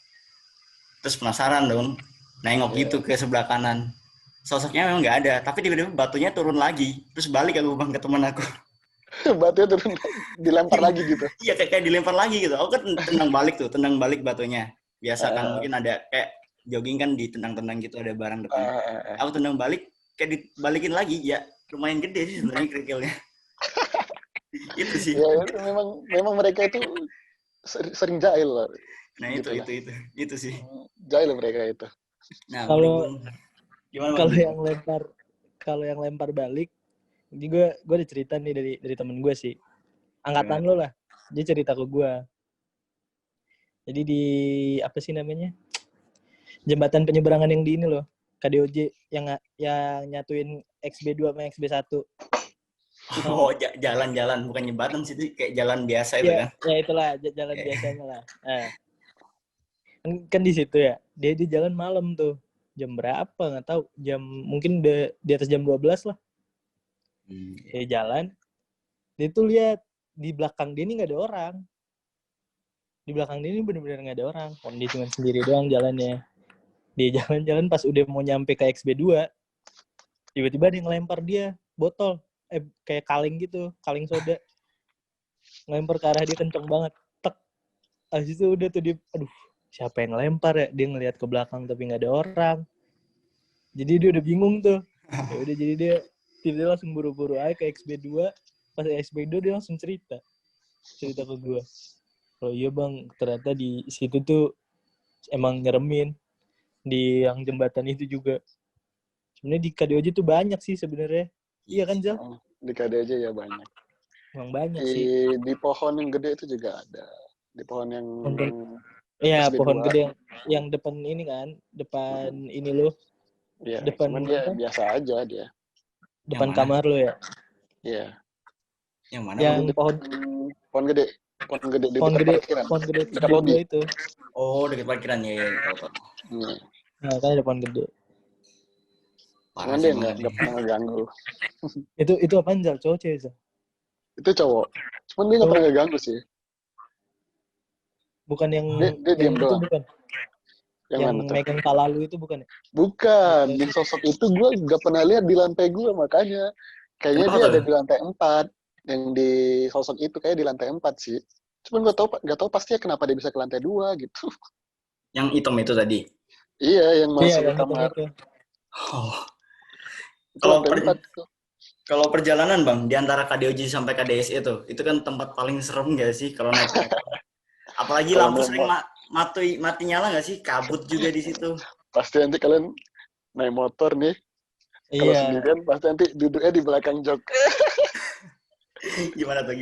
Terus penasaran dong. Nengok gitu ke sebelah kanan. Sosoknya memang nggak ada. Tapi tiba-tiba batunya turun lagi. Terus balik aku, Bang, ke temen aku. Batunya turun, dilempar lagi gitu. Iya, kayak dilempar lagi gitu. Aku kan tendang balik batunya. Biasa kan mungkin ada kayak jogging kan ditendang-tendang gitu, ada barang depan. Aku tendang balik, kayak dibalikin lagi. Ya lumayan gede sih sebenarnya kerikilnya. Itu sih. Ya itu memang mereka itu sering jahil lah. Nah gitu itu sih. Jahil mereka itu. Nah, Kalau gimana kalau yang lempar balik, ini gue ada cerita nih dari temen gue sih, angkatan lo lah, dia cerita ke gue. Jadi di apa sih namanya, jembatan penyeberangan yang di ini loh, KDOJ yang nyatuin XB2 sama XB1. Oh, jalan-jalan bukan jembatan sih, itu kayak jalan biasa itu kan. Ya itulah jalan biasanya lah. Nah, kan di situ ya, dia di jalan malam tuh, jam berapa nggak tahu, mungkin di atas jam 12 lah. Dia jalan, dia tuh lihat di belakang dia ini nggak ada orang. Di belakang dia ini benar-benar nggak ada orang. Dia cuma sendiri doang jalannya. Dia jalan-jalan pas udah mau nyampe ke XB2, tiba-tiba dia ngelempar dia botol, kayak kaleng gitu, kaleng soda. Ngelempar ke arah dia kenceng banget. Tek. Habis itu udah tuh dia, aduh, siapa yang ngelempar ya? Dia ngelihat ke belakang tapi nggak ada orang. Jadi dia udah bingung tuh. Ya udah, jadi dia langsung buru-buru aja ke XB2. Pas XB2 dia langsung cerita ke gue. Oh iya bang, ternyata di situ tuh emang nyeremin di yang jembatan itu juga. Sebenarnya di KDOJ tuh banyak sih sebenarnya. Iya kan, Zal? Di KDOJ ya banyak. Emang banyak sih. Di pohon yang gede itu juga ada. Di pohon yang iya, pohon gede yang depan ini kan, depan ini loh. Iya, depan cuman dia biasa aja dia. Depan kamar lo ya? Iya. Yang mana? Yang pohon gede. Pohon gede di dekat parkiran. Pohon gede dekat lobi itu. Oh, dekat parkiran ya. Nah, kan ada pohon gede. Cuman dia nggak pernah ngeganggu. Itu apaan, Zal? Cowok cewek, Zal? Itu cowok. Cuman dia nggak pernah ngeganggu sih. Bukan yang dia diam doang. Bukan. Yang megang kepala lu itu bukan ya? Bukan. Di sosok itu gue nggak pernah lihat di lantai gue, makanya. Kayaknya dia ada di lantai 4. Yang di sosok itu kayak di lantai 4 sih. Cuman gue nggak tahu pastinya kenapa dia bisa ke lantai 2 gitu. Yang hitam itu tadi? Iya, yang masuk ke kamar. Oh. Kalau perjalanan bang, di antara KDOJ sampai KDS itu kan tempat paling serem nggak sih kalau naik motor? Apalagi lampu sering mati nyala nggak sih? Kabut juga di situ. Pasti nanti kalian naik motor nih. Kalau sendirian pasti nanti duduknya di belakang jok. Gimana tuh?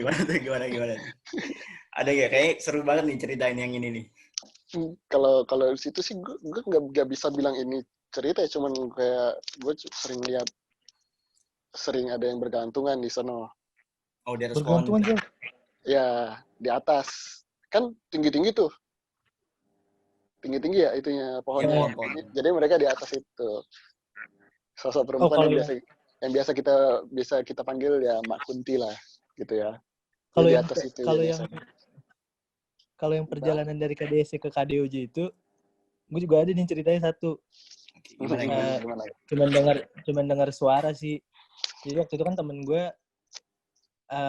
Ada nggak? Kayak seru banget nih ceritain yang ini nih. Kalau di situ sih gue nggak bisa bilang ini cerita ya, cuman kayak gue sering ada yang bergantungan di sana. Oh, di atas pohon. Bergantungan, Ya, di atas. Kan tinggi-tinggi tuh. Tinggi-tinggi ya itunya pohonnya. Jadi mereka di atas itu. Sosok perempuan yang biasa kita panggil ya Mak Kunti lah, gitu ya. Kalau di atas itu kalau yang perjalanan dari KDS ke KDOJ itu, gue juga ada nih ceritanya satu. Gimana? Cuman dengar suara sih. Jadi waktu itu kan temen gue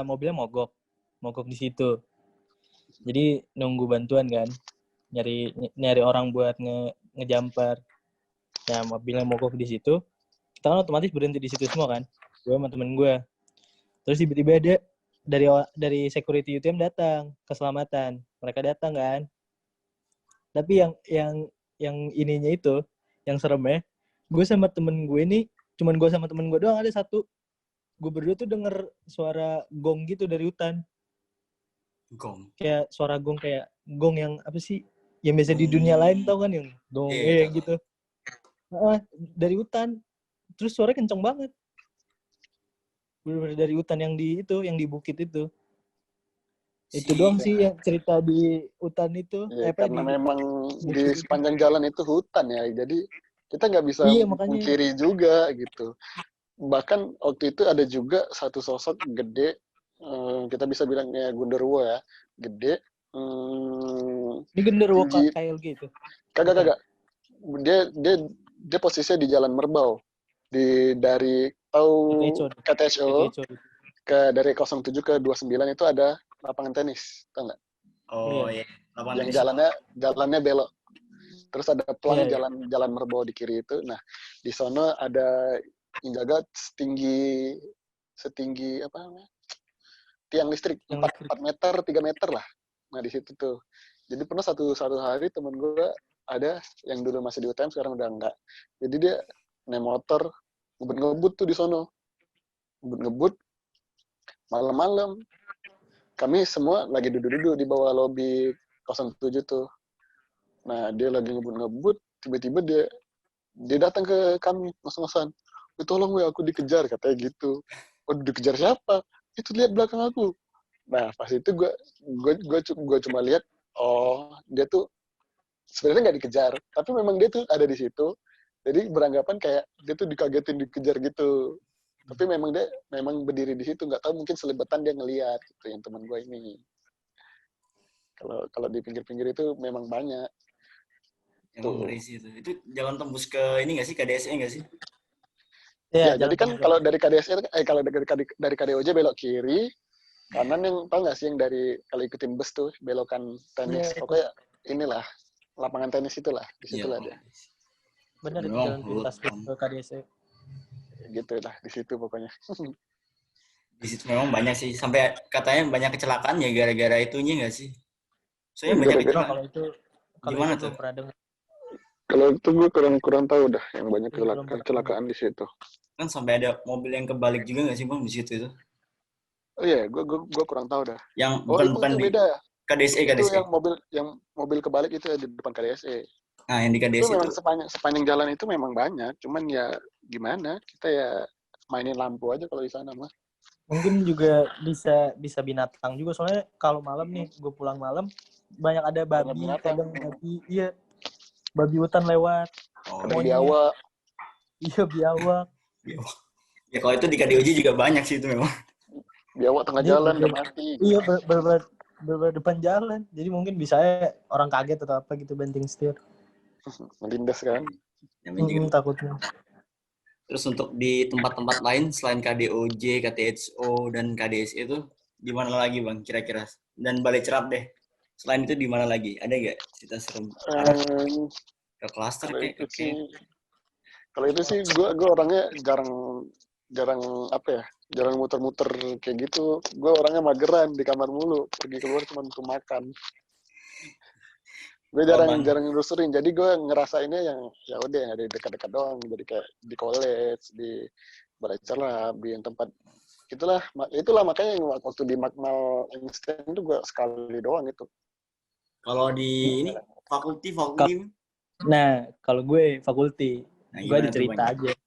mobilnya mogok di situ. Jadi nunggu bantuan kan, nyari orang buat ngejumper. Nah, mobilnya mogok di situ. Kita kan otomatis berhenti di situ semua kan, gue sama temen gue. Terus tiba-tiba ada dari security UTM datang, keselamatan. Mereka datang kan. Tapi yang ininya itu, yang seremnya, gue sama temen gue ini, cuman gue sama temen gue doang ada satu. Gue berdua tuh denger suara gong gitu dari hutan. Gong? Kayak suara gong, kayak gong yang apa sih? Yang biasa di dunia lain tau kan, yang gong gitu. Dari hutan. Terus suaranya kenceng banget. Bener-bener dari hutan yang di bukit itu. Itu doang sih yang cerita di hutan itu. Ya, Apa karena di memang di sepanjang jalan itu hutan ya, jadi kita nggak bisa Iya, makanya. mungkiri juga gitu. Bahkan waktu itu ada juga satu sosok gede, kita bisa bilangnya Gundurwo ya, gede, Ini genderuwo tinggi, kayak gitu. kagak, dia posisinya di Jalan Merbau, dari tahu Kekeco. KTSO dari 07 ke 29 itu ada lapangan tenis, tau nggak? Oh iya. Yang jalannya belok. Terus ada pelangnya Iya. jalan Merbau di kiri itu. Nah, di sana ada yang jaga setinggi apa namanya? Tiang listrik 4 meter, 3 meter lah. Nah, di situ tuh. Jadi pernah satu hari temen gue ada yang dulu masih di UTM, sekarang udah enggak. Jadi dia naik motor, ngebut tuh di sono. Ngebut malam-malam. Kami semua lagi duduk-duduk di bawah lobi 07 tuh. Nah, dia lagi ngebut, tiba-tiba dia datang ke kami, ngos-ngosan. Tolong aku dikejar, katanya gitu. Oh, dikejar siapa? Itu lihat belakang aku. Nah, pas itu gue cuma lihat, oh, dia tuh sebenarnya nggak dikejar, tapi memang dia tuh ada di situ. Jadi beranggapan kayak dia tuh dikagetin dikejar gitu. Tapi memang berdiri di situ, nggak tahu mungkin selibetan dia ngelihat gitu yang teman gue ini. Kalau di pinggir-pinggir itu memang banyak. Emang ngeri sih itu. Itu jalan tembus ke ini nggak sih, KDSE nggak sih? Ya, jadi kan kalau dari KDSE, kalau dari KDOJ belok kiri, kanan yang tau nggak sih yang dari kalau ikutin bus tuh belokan tenis, pokoknya inilah lapangan tenis itulah, di situlah dia. Benar, itu jalan pintas ke KDSE. Gitu lah, di situ pokoknya. Di situ memang banyak sih, sampai katanya banyak kecelakaan ya gara-gara itunya nggak sih? Soalnya banyak kecelakaan. Kalau itu Gimana tuh? belum pernah dengar. Kalau itu gue kurang tahu dah yang banyak kecelakaan di situ. Kan sampai ada mobil yang kebalik juga nggak sih bang di situ itu? Oh iya, gue kurang tahu dah. Yang bukan itu di beda ya. KDSE. Itu yang mobil kebalik itu ya di depan KDSE. Nah, yang di KDSE itu memang sepanjang jalan itu memang banyak, cuman ya gimana, kita ya mainin lampu aja kalau di sana mah. Mungkin juga bisa binatang juga, soalnya kalau malam nih, gue pulang malam banyak ada babi, kadang babi, iya, babi hutan lewat. Kadang biawak. Iya, biawak. Ya kalau itu di KDOJ juga banyak sih itu memang. Biawak tengah jalan udah mati. Iya, depan jalan. Jadi mungkin bisa orang kaget atau apa gitu banting setir. Melindas kan. Takutnya. Terus untuk di tempat-tempat lain selain KDOJ, KTHO, dan KDSE itu di mana lagi bang kira-kira? Dan Balai Cerap deh. Selain itu di mana lagi? Ada nggak cerita serem? Ke klaster kayak? Kalau itu sih gue orangnya jarang apa ya, jarang muter-muter kayak gitu. Gue orangnya mageran di kamar mulu, pergi keluar cuma untuk makan. Gue jarang nelusurin, jadi gue ngerasainnya yang ya udah yang ada di dekat-dekat doang. Jadi kayak di college, di Balai Cerap, di yang tempat itulah makanya waktu di Makmal Einstein itu gue sekali doang itu. Kalau di ini fakulti. Nah, kalau gue fakulti, gue ada cerita aja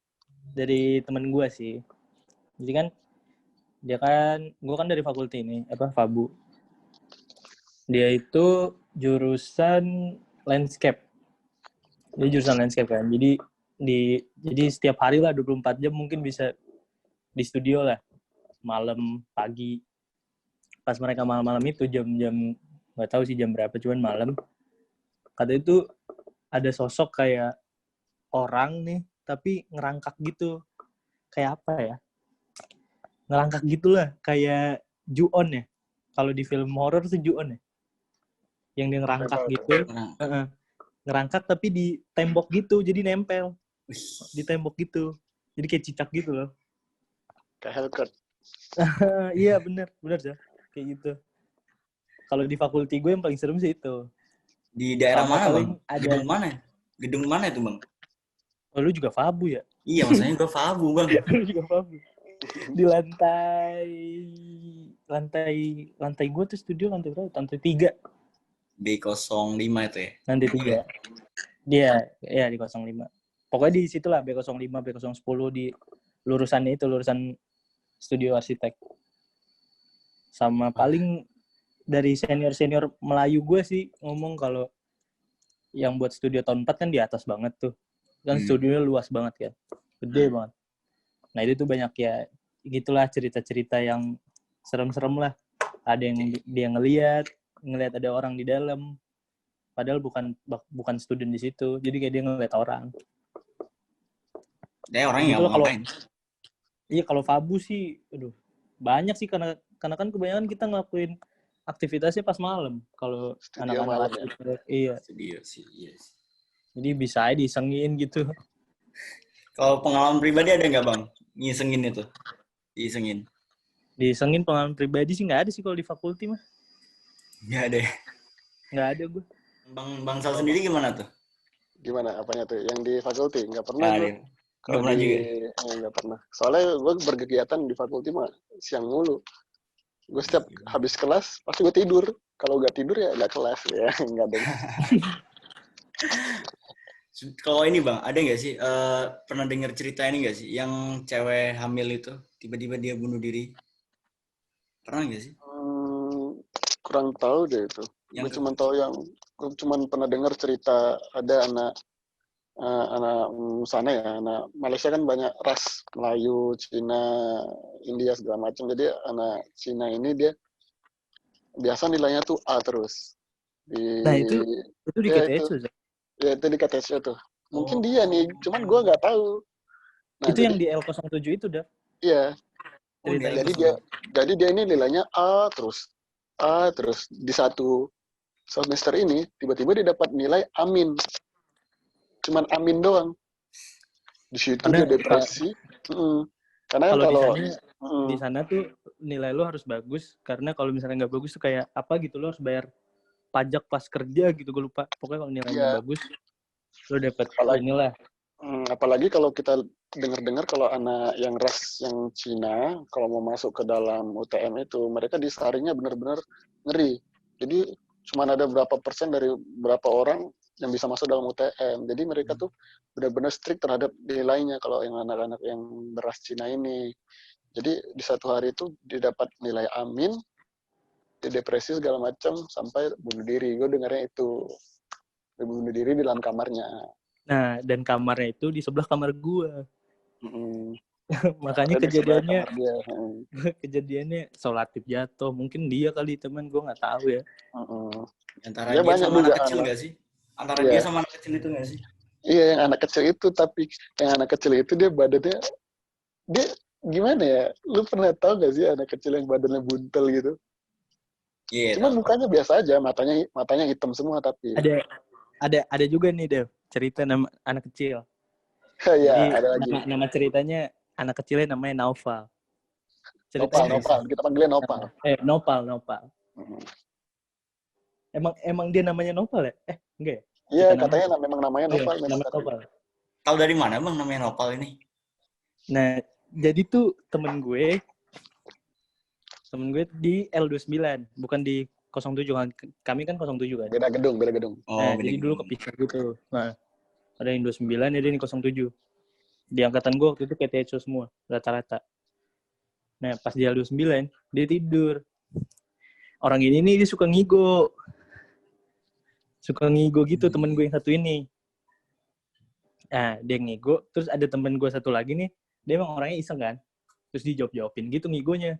dari temen gue sih. Jadi kan gue kan dari fakulti ini, Fabu. Dia itu jurusan landscape. Dia jurusan landscape kan. Jadi setiap hari lah 24 jam mungkin bisa di studio lah. Malam, pagi. Pas mereka malam-malam itu jam-jam nggak tahu sih jam berapa, cuman malam. Kata itu ada sosok kayak orang nih, tapi ngerangkak gitu. Kayak apa ya? Ngerangkak gitulah, kayak Ju-on ya. Kalau di film horor tuh Ju-on ya. Yang dia ngerangkak gitu. Ngerangkak tapi di tembok gitu, jadi nempel. Di tembok gitu. Jadi kayak cicak gitu loh. Kayak Hellcat. Iya bener sih. Kayak gitu. Kalau di fakulti gue yang paling serem sih itu. Di daerah mana bang? Gedung mana itu bang? Oh, lu juga Fabu ya? Iya, maksudnya gue Fabu bang. Lu juga Fabu. Di lantai gue tuh studio lantai berapa? Lantai 3. B05 itu ya? Lantai 3. Dia di 05. Pokoknya di situlah B05, B010 di lurusan studio arsitek. Sama paling dari senior Melayu gue sih ngomong kalau yang buat studio tahun 4 kan di atas banget tuh. Kan studionya luas banget kan. Gede banget. Nah itu tuh banyak ya gitulah cerita-cerita yang serem-serem lah. Ada yang dia ngelihat ada orang di dalam. Padahal bukan student di situ. Jadi kayak dia ngelihat orang. Dia orangnya nggak mau ngapain. Iya kalau Fabu sih, aduh banyak sih karena kan kebanyakan kita ngelakuin aktivitasnya pas malam. Kalau Studio anak-anak malam gitu, ya. iya. Studio sih, yes. Jadi bisa aja disengin gitu. Kalau pengalaman pribadi ada nggak bang? Ngisengin itu? Diisengin? Disengin pengalaman pribadi sih nggak ada sih kalau di fakulti mah. Nggak ada. Nggak ada gue. Bang Sal sendiri gimana tuh? Gimana apanya tuh? Yang di fakulti nggak pernah gue. Nggak pernah juga. Nggak pernah. Soalnya gue berkegiatan di fakulti mah siang mulu. Gue setiap habis kelas pasti gue tidur. Kalau nggak tidur ya nggak kelas ya. Nggak ada. Kalau ini bang, ada nggak sih pernah dengar cerita ini nggak sih? Yang cewek hamil itu tiba-tiba dia bunuh diri. Pernah nggak sih? Kurang tahu deh itu. Gue cuma tahu gue cuma pernah dengar cerita ada anak sana ya, anak Malaysia kan banyak ras Melayu, Cina, India segala macam. Jadi anak Cina ini dia biasa nilainya tuh A terus. Nah itu di KTSU. Ya itu di KTSU tuh. Mungkin dia nih, cuman gue nggak tahu. Nah, itu yang di L07 itu dah. Iya. Jadi dia ini nilainya A terus di satu semester ini tiba-tiba dia dapat nilai amin. Cuman amin doang. Di situ dia depresi. Karena kalau di sana tuh nilai lo harus bagus karena kalau misalnya nggak bagus tuh kayak apa gitu lo harus bayar pajak pas kerja gitu, gue lupa. Pokoknya kalau nilainya bagus lo dapat inilah. Apalagi kalau kita dengar kalau anak yang ras yang Cina kalau mau masuk ke dalam UTM itu mereka disaringnya benar-benar ngeri. Jadi cuma ada berapa persen dari berapa orang yang bisa masuk dalam UTM. Jadi mereka tuh benar-benar strict terhadap nilainya kalau yang anak-anak yang beras Cina ini. Jadi di satu hari itu dia dapat nilai amin, dia depresi segala macam sampai bunuh diri. Gue dengarnya itu. Dia bunuh diri di dalam kamarnya. Nah, dan kamarnya itu di sebelah kamar gue. Makanya kejadiannya solatif jatuh. Mungkin dia kali teman, gue nggak tahu ya. Antara dia sama anak kecil nggak sih? Antara dia sama anak kecil itu nggak sih? Iya, yang anak kecil itu, tapi yang anak kecil itu dia badannya, dia gimana ya? Lu pernah tahu nggak sih anak kecil yang badannya buntel gitu? Iya. Cuma mukanya biasa aja, matanya hitam semua tapi. Ada juga nih Dev, cerita nama anak kecil. Iya, ada lagi. Nama ceritanya anak kecilnya namanya Naufal. Nopal, kita panggilnya Nopal. Nopal. Emang dia namanya Nopal ya? Enggak ya? Iya, katanya memang namanya Nopal. Nopal. Tahu dari mana bang namanya Nopal ini? Nah, jadi tuh temen gue di L29, bukan di 07 kan. Kami kan 07 kan. Beda gedung. Jadi dulu kepisah gitu. Nah, ada yang 29, ada yang 07. Di angkatan gue waktu itu KTSU semua, rata-rata. Nah, pas di L29, dia tidur. Orang ini nih dia suka ngigo gitu, temen gue yang satu ini. Nah, dia ngigo, terus ada temen gue satu lagi nih, dia emang orangnya iseng kan. Terus dijawab-jawabin gitu ngigonya.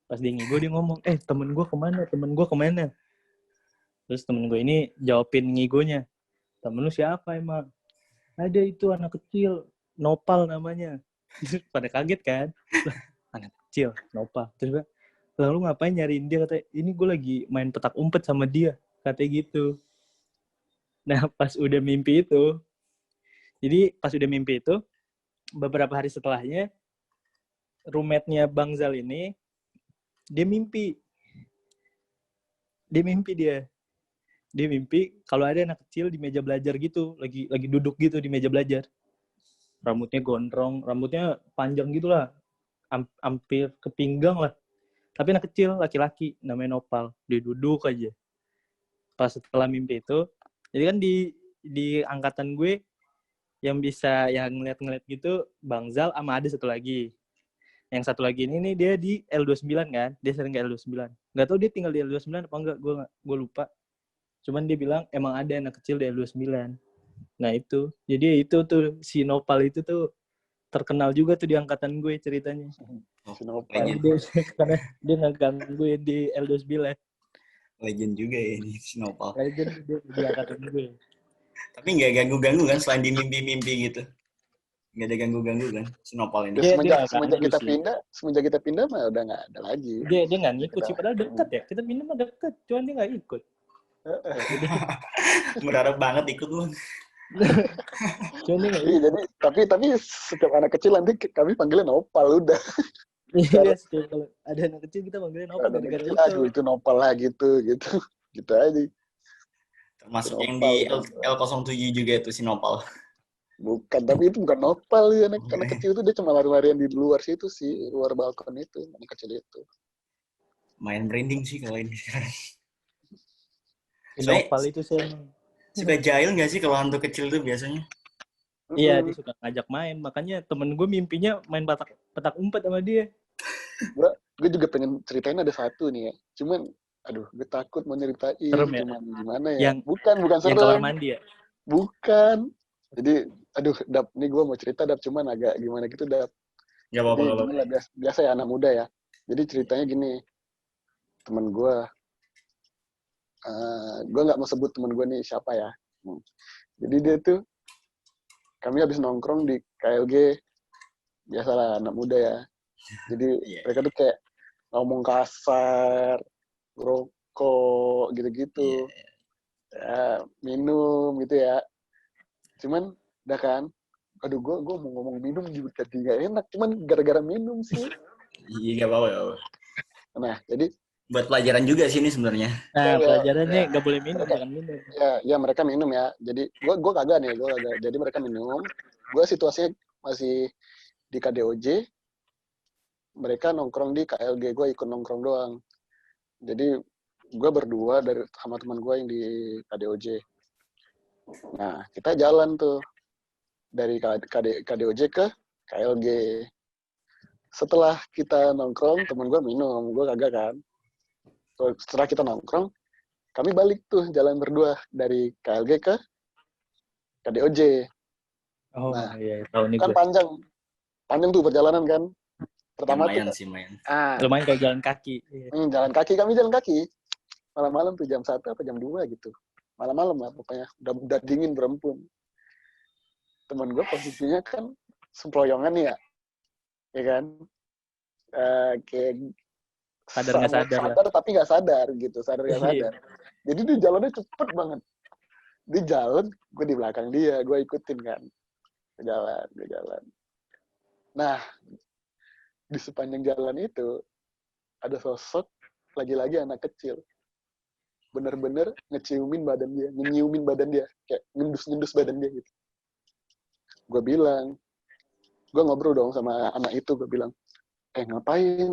Pas dia ngigo, dia ngomong, temen gue kemana? Terus temen gue ini jawabin ngigonya. Temen lu siapa emang? Ada itu anak kecil, Nopal namanya. Terus pada kaget kan. Anak kecil, Nopal. Terus lalu ngapain nyariin dia? Katanya, ini gue lagi main petak umpet sama dia. Katanya gitu. Nah, pas udah mimpi itu, beberapa hari setelahnya, roommate-nya Bang Zal ini, dia mimpi kalau ada anak kecil di meja belajar gitu, lagi duduk gitu di meja belajar. Rambutnya gondrong, rambutnya panjang gitu lah. Hampir ke pinggang lah. Tapi anak kecil, laki-laki, namanya Nopal. Dia duduk aja. Pas setelah mimpi itu, jadi kan di angkatan gue, yang ngeliat-ngeliat gitu, Bang Zal sama ada satu lagi. Yang satu lagi ini nih dia di L29 kan, dia sering ke L29. Nggak tahu dia tinggal di L29 apa enggak, gue lupa. Cuman dia bilang emang ada anak kecil di L29. Nah itu, jadi itu tuh si Nopal itu tuh terkenal juga tuh di angkatan gue ceritanya. Si Nopal. Karena Legend. dia ngegangguin di L29. Legend juga ya ini si Nopal. Legend dia di angkatan gue. Tapi nggak ganggu-ganggu kan selain di mimpi-mimpi gitu. Nggak ada ganggu-ganggu kan si Nopal ini. Ya, Dia semenjak kita pindah mah udah nggak ada lagi. Dia nggak ngikut sih, padahal dekat ya. Kita pindah mah dekat, cuman dia nggak ikut. Berharap banget ikut lu. Cuman dia nggak Iya, ikut. jadi tapi setiap anak kecil nanti kami panggilnya Nopal udah. Iya, kalau ada anak kecil kita manggilnya Nopal Anak gara-gara kecil, itu. aduh itu Nopal lah gitu gitu aja. Termasuk Si yang Nopal, di L07 juga itu si Nopal. Bukan, tapi itu bukan Nopal ya. Anak kecil itu dia cuma lari-larian di luar situ sih, luar balkon itu, anak kecil itu. Main branding sih kalau ini. Si Nopal itu sih emang. Suka jahil nggak sih kalau hantu kecil tuh biasanya? Iya, dia suka ngajak main. Makanya temen gue mimpinya main petak umpet sama dia. Gue juga pengen ceritain ada satu nih ya. Cuman, aduh, gue takut mau nyeritain. Serem ya? Cuman gimana ya? Yang Bukan serem. Yang kamar mandi ya? Bukan. Jadi, aduh, Dap, ini gue mau cerita, Dap, cuman agak gimana gitu, Dap. Nggak Jadi, apa-apa. gini lah, biasa ya anak muda ya. Jadi ceritanya gini, temen gue nggak mau sebut temen gue nih siapa ya. Jadi dia tuh, kami habis nongkrong di KLG, biasalah anak muda ya. Jadi mereka tuh kayak ngomong kasar, rokok, gitu-gitu. Ya, minum gitu ya. Cuman, udah kan, aduh gue mau ngomong minum juga jadi gak enak, cuman gara-gara minum sih. Iya, nggak apa-apa. Nah, jadi Buat pelajaran juga sih ini sebenarnya. Nah, ya, pelajarannya nggak boleh minum, mereka, jangan minum. ya mereka minum ya. Jadi gue kagak nih, gue kagak. Jadi mereka minum. Gue situasinya masih di KDOJ. Mereka nongkrong di KLG, gue ikut nongkrong doang. Jadi gue berdua sama teman gue yang di KDOJ. Nah, kita jalan tuh dari KDOJ ke KLG. Setelah kita nongkrong, teman gue minum, gue kagak kan. Setelah kita nongkrong, kami balik tuh jalan berdua dari KLG ke KDOJ. Oh, Nah, iya, tahu nih kan gue. panjang tuh perjalanan kan. Pertama Lumayan tuh sih main. Lumayan kayak jalan kaki. jalan kaki, kami jalan kaki. Malam-malam tuh jam 1 apa jam 2 gitu. Malam-malam lah pokoknya. Udah dingin berempun. Temen gue posisinya kan semproyongan nih ya. Ya kan? Kayak Sadar nggak sadar lah. tapi nggak sadar gitu. Sadar nggak sadar. Jadi dia jalannya cepet banget. Dia jalan, gue di belakang dia. Gue ikutin kan. Gue jalan. Nah, di sepanjang jalan itu, ada sosok lagi-lagi anak kecil. Bener-bener nyiumin badan dia. Kayak ngendus badan dia gitu. Gue bilang, gue ngobrol dong sama anak itu, gue bilang, ngapain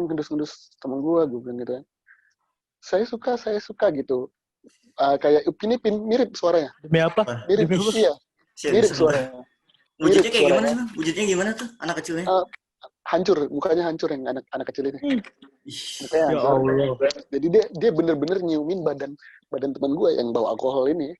ngendus temen gue bilang gitu kan. Saya suka gitu. Kayak Upin Ipin, mirip suaranya. Demi apa? Mirip, iya. Mirip suaranya. Wujudnya kayak gimana sih? Wujudnya gimana tuh anak kecilnya? Hancur, mukanya hancur yang anak kecil ini. Mukanya Ya hancur. Allah. Jadi dia bener-bener nyiumin badan teman gue yang bawa alkohol ini.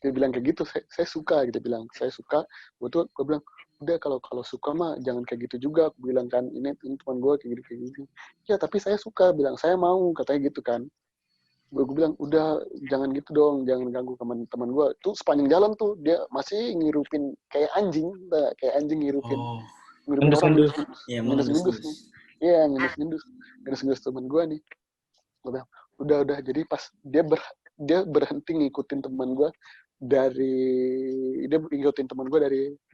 Dia bilang kayak gitu, saya suka gitu, bilang saya suka. Gue bilang, udah kalau suka mah jangan kayak gitu juga. Aku bilang kan, ini teman gue kayak gitu. Ya tapi saya suka, bilang saya mau, katanya gitu kan. Gue bilang, udah jangan gitu dong, jangan ganggu teman gue. Tuh sepanjang jalan tuh dia masih ngirupin kayak anjing ngirupin. Ngirupin orang, ngendus-ngendus nih. Iya, ngendus teman gue nih. Gue bilang, udah. Jadi pas dia berhenti ngikutin teman gue dari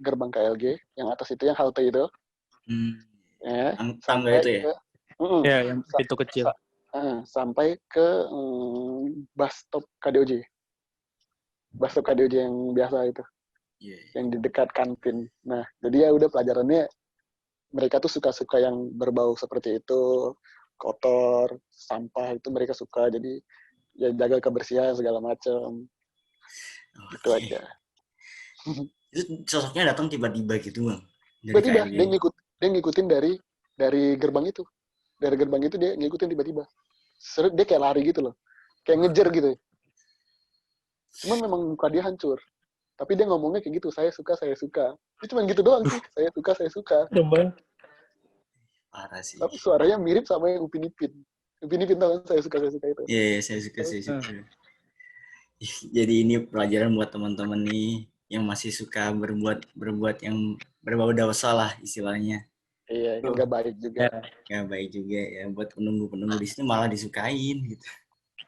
gerbang KLG yang atas itu, yang halte itu. Ya, tangga itu ya? Ya, yang pintu kecil. Sampai ke bus stop KDOJ. Bus stop KDOJ yang biasa itu. Yang di dekat kantin. Nah, jadi ya udah pelajarannya mereka tuh suka-suka yang berbau seperti itu, kotor, sampah itu mereka suka. Jadi ya jaga kebersihan segala macam. Itu aja. Itu sosoknya datang tiba-tiba gitu, Bang. Tiba-tiba dia ngikutin dari gerbang itu. Dari gerbang itu dia ngikutin tiba-tiba. Dia kayak lari gitu loh. Kayak ngejar gitu. Cuman memang muka dia hancur. Tapi dia ngomongnya kayak gitu, saya suka. Dia cuma gitu doang sih, saya suka. Coba. Parah sih. Tapi suaranya mirip sama yang Upin Ipin. Upin Ipin tau kan, saya suka itu. Iya, saya suka. Jadi ini pelajaran buat teman-teman nih yang masih suka berbuat yang berbau dosa lah istilahnya. Iya, kan gak baik juga. Gak baik juga ya, buat penunggu di sini malah disukain gitu.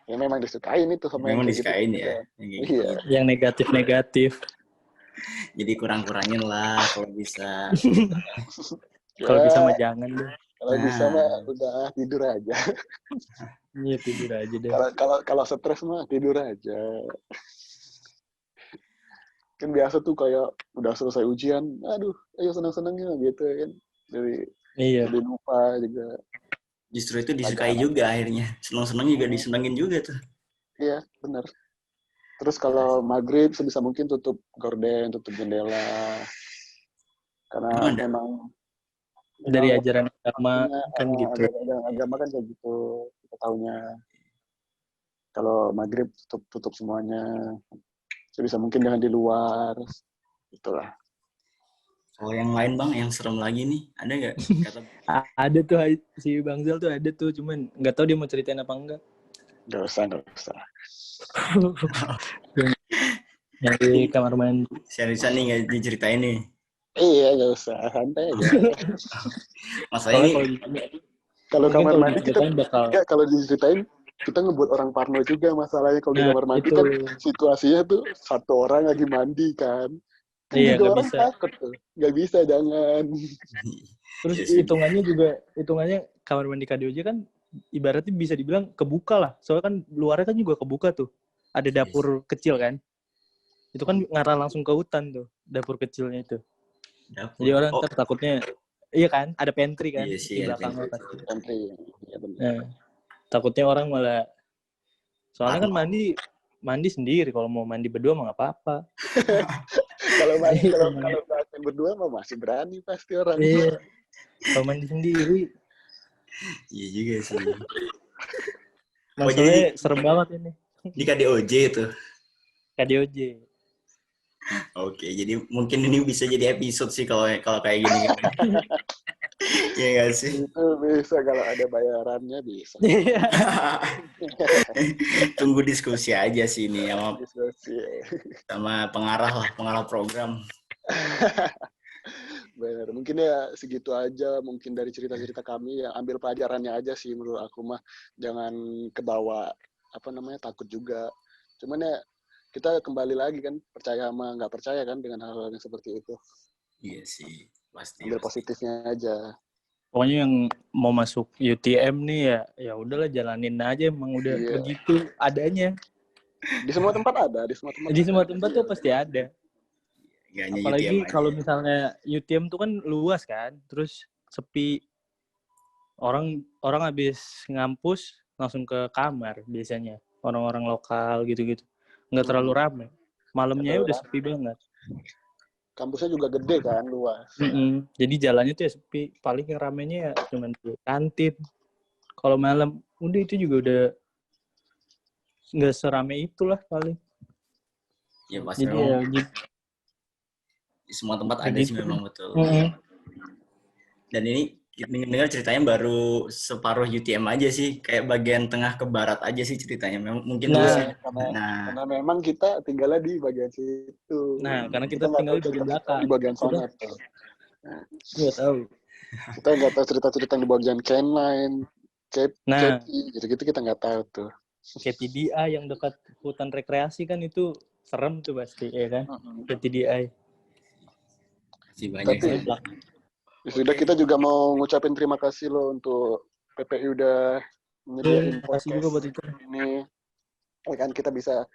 Ya memang disukain itu sama Memang yang disukain gitu ya. Iya. Yang negatif-negatif. Jadi kurang-kurangin lah kalau bisa. Kalau bisa mah jangan deh. Kalau bisa mah udah tidur aja. Iya, tidur aja deh. Kalau stres mah tidur aja. Kan biasa tuh kayak udah selesai ujian, aduh, ayo senang-senangnya gitu kan. Jadi lupa juga. Justru itu disukai juga akhirnya. Senang-senang juga disenengin juga tuh. Iya, benar. Terus kalau maghrib sebisa mungkin tutup gorden, tutup jendela. Karena memang dari ajaran agama kan gitu. Ajaran agama kan kayak gitu. Kita taunya. Kalau maghrib tutup semuanya. Sebisa mungkin jangan di luar. Itulah. Kalau yang lain Bang, yang serem lagi nih, ada nggak? Ada tuh si Bang Zal tuh ada tuh, cuman nggak tahu dia mau ceritain apa enggak. Nggak usah. Yang di kamar mandi. Seriusan nih nggak diceritain nih? Iya, nggak usah, santai aja. Masalahnya kalau kamar mandi kalau diceritain kita ngebuat orang parno juga masalahnya kalau di kamar mandi itu. Kan situasinya tuh satu orang lagi mandi kan. Iya, nggak bisa. Takut tuh. Nggak bisa, jangan. Terus hitungannya kamar mandi KDOJ kan ibaratnya bisa dibilang kebuka lah. Soalnya kan luarnya kan juga kebuka tuh. Ada dapur kecil kan. Itu kan ngarah langsung ke hutan tuh, dapur kecilnya itu. Jadi orang takutnya, iya kan, ada pantry kan di belakangnya pasti. Pantry, ya benar. Nah, takutnya orang malah, soalnya kan mandi sendiri, kalau mau mandi berdua mah nggak apa-apa. kalau mandi berdua mah masih berani pasti orang. Iya, kalau mandi sendiri. Iya juga sih. Masalahnya serem banget ini. Di KDOJ itu. KDOJ. Oke, jadi mungkin ini bisa jadi episode sih kalau kayak gini. Iya nggak sih? Itu bisa kalau ada bayarannya bisa. Tunggu diskusi aja sih ini sama pengarah program. Benar, mungkin ya segitu aja mungkin dari cerita-cerita kami, ya ambil pelajarannya aja sih menurut aku mah, jangan kebawa takut juga. Cuman ya kita kembali lagi kan, percaya sama nggak percaya kan dengan hal-hal yang seperti itu. Iya sih, pasti. Ambil positifnya aja. Pokoknya yang mau masuk UTM nih ya udahlah jalanin aja, emang udah begitu adanya. Di semua tempat ada, di semua tempat tuh pasti ada. Apalagi kalau misalnya UTM tuh kan luas kan, terus sepi. Orang habis ngampus langsung ke kamar biasanya, orang-orang lokal gitu-gitu. Nggak terlalu rame. Malamnya udah sepi banget. Kampusnya juga gede kan, luas. Jadi jalannya tuh ya sepi. Paling yang ramenya ya cuma di kantin. Kalau malam, udah itu juga udah nggak serame itulah paling. Ya pasti memang. Di semua tempat ada sih memang, betul. Dan ini dengar ceritanya baru separuh UTM aja sih, kayak bagian tengah ke barat aja sih ceritanya. Mungkin karena memang kita tinggalnya di bagian situ. Nah, karena kita tinggal di bagian belakang. Di bagian sana. Nggak tahu. Kita nggak tahu cerita-cerita di bagian canline, gitu-gitu kita nggak tahu tuh. KTDI yang dekat hutan rekreasi kan itu serem tuh pasti, ya kan? KTDI. Banyak sudah, kita juga mau ngucapin terima kasih loh untuk PPI udah menyediain podcast ini. Kan kita bisa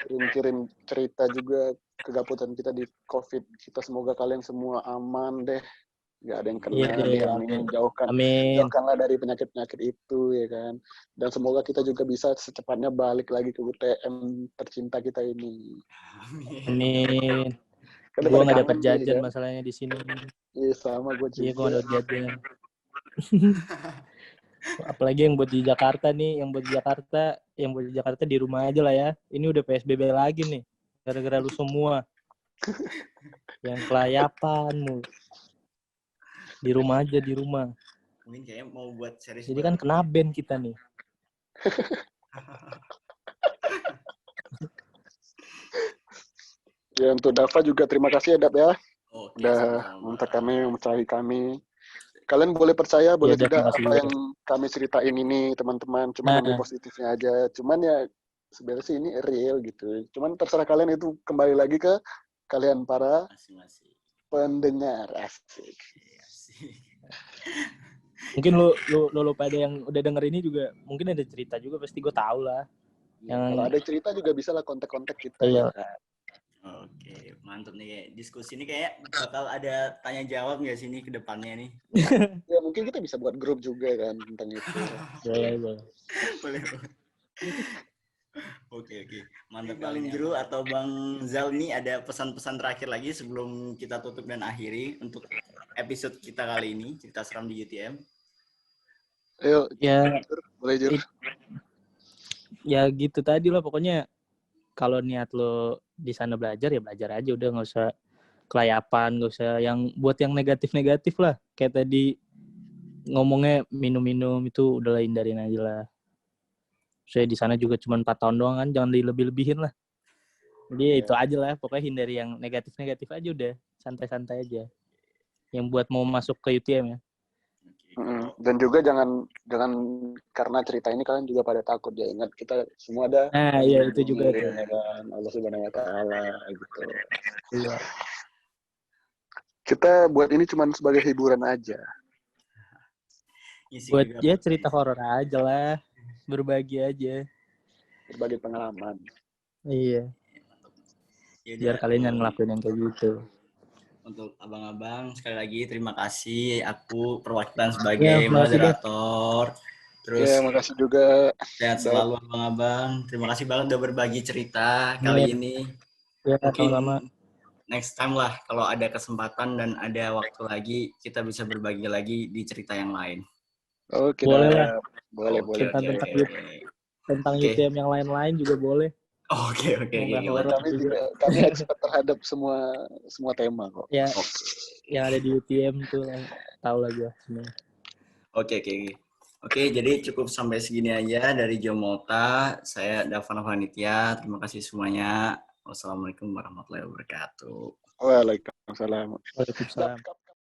kirim cerita juga kegaputan kita di COVID. Kita semoga kalian semua aman deh. Gak ada yang kena. Jauhkanlah dari penyakit-penyakit itu, ya kan. Dan semoga kita juga bisa secepatnya balik lagi ke UTM tercinta kita ini. Amin. Gue nggak dapat jajan masalahnya di sini. Iya, sama gue juga. Iya, gue nggak dapat jajan. Apalagi yang buat di Jakarta nih, yang buat di Jakarta di rumah aja lah ya. Ini udah PSBB lagi nih. Gara-gara lu semua yang kelayapan di rumah aja di rumah. Mungkin kayaknya mau buat series Jadi kan kena ban kita nih. Ya untuk Dava juga terima kasih ya Dap ya. Oke, Udah sama-sama. mengundang kami, mencari kami. Kalian boleh percaya, boleh udah, tidak terima kasih apa juga. yang kami ceritain ini teman-teman. Cuman Nah. ambil positifnya aja. Cuman ya sebenarnya sih ini real gitu. Cuman terserah kalian, itu kembali lagi ke kalian para Masing-masing. pendengar. Asik. Asik. Mungkin lu pada yang udah denger ini juga mungkin ada cerita juga, pasti gue tahu lah. Ya, kalau ada cerita juga bisa lah kontak-kontak kita. Iya. Ya. Oke, mantap nih. Kayak diskusi ini kayak bakal ada tanya jawab nggak sih nih ke depannya nih? Ya mungkin kita bisa buat grup juga kan tentang itu. Boleh. Boleh. Oke. Mantap. Bang Jero atau Bang Zal, ini ada pesan-pesan terakhir lagi sebelum kita tutup dan akhiri untuk episode kita kali ini, cerita seram di UTM. Ayo, Ya, boleh Jur. ya gitu tadi lah, pokoknya kalau niat lo di sana belajar ya belajar aja, udah nggak usah kelayapan, nggak usah yang buat yang negatif lah. Kayak tadi ngomongnya minum itu udahlah, hindarin aja lah. Saya di sana juga cuma 4 tahun doang kan, jangan dilebih-lebihin lah. Jadi ya itu aja lah, pokoknya hindari yang negatif aja, udah santai-santai aja. Yang buat mau masuk ke UTM ya. Dan juga jangan karena cerita ini kalian juga pada takut ya. Ingat kita semua ada. Nah, iya itu juga tuh. Ya kan, Allah Subhanahu Wa Taala gitu. Iya. Kita buat ini cuma sebagai hiburan aja. Buat ya cerita horor aja lah, berbagi aja. Berbagi pengalaman. Iya. Biar kalian yang ngelakuin yang kayak gitu. Untuk abang-abang sekali lagi terima kasih, aku perwakilan sebagai moderator. Terus makasih juga. Sehat selalu abang-abang. Terima kasih banget udah berbagi cerita kali ini. Ya, mungkin sama-sama. Next time lah kalau ada kesempatan dan ada waktu lagi kita bisa berbagi lagi di cerita yang lain. Oke, boleh lah. Boleh. Tentang UTM yang lain-lain juga boleh. Oke. Kami expert terhadap semua tema kok. Ya, yang ada di UTM tuh tahu lah gue sebenarnya. Oke, jadi cukup sampai segini aja dari Jomota. Saya Dava Novanitya. Terima kasih semuanya. Wassalamualaikum warahmatullahi wabarakatuh. Waalaikumsalam.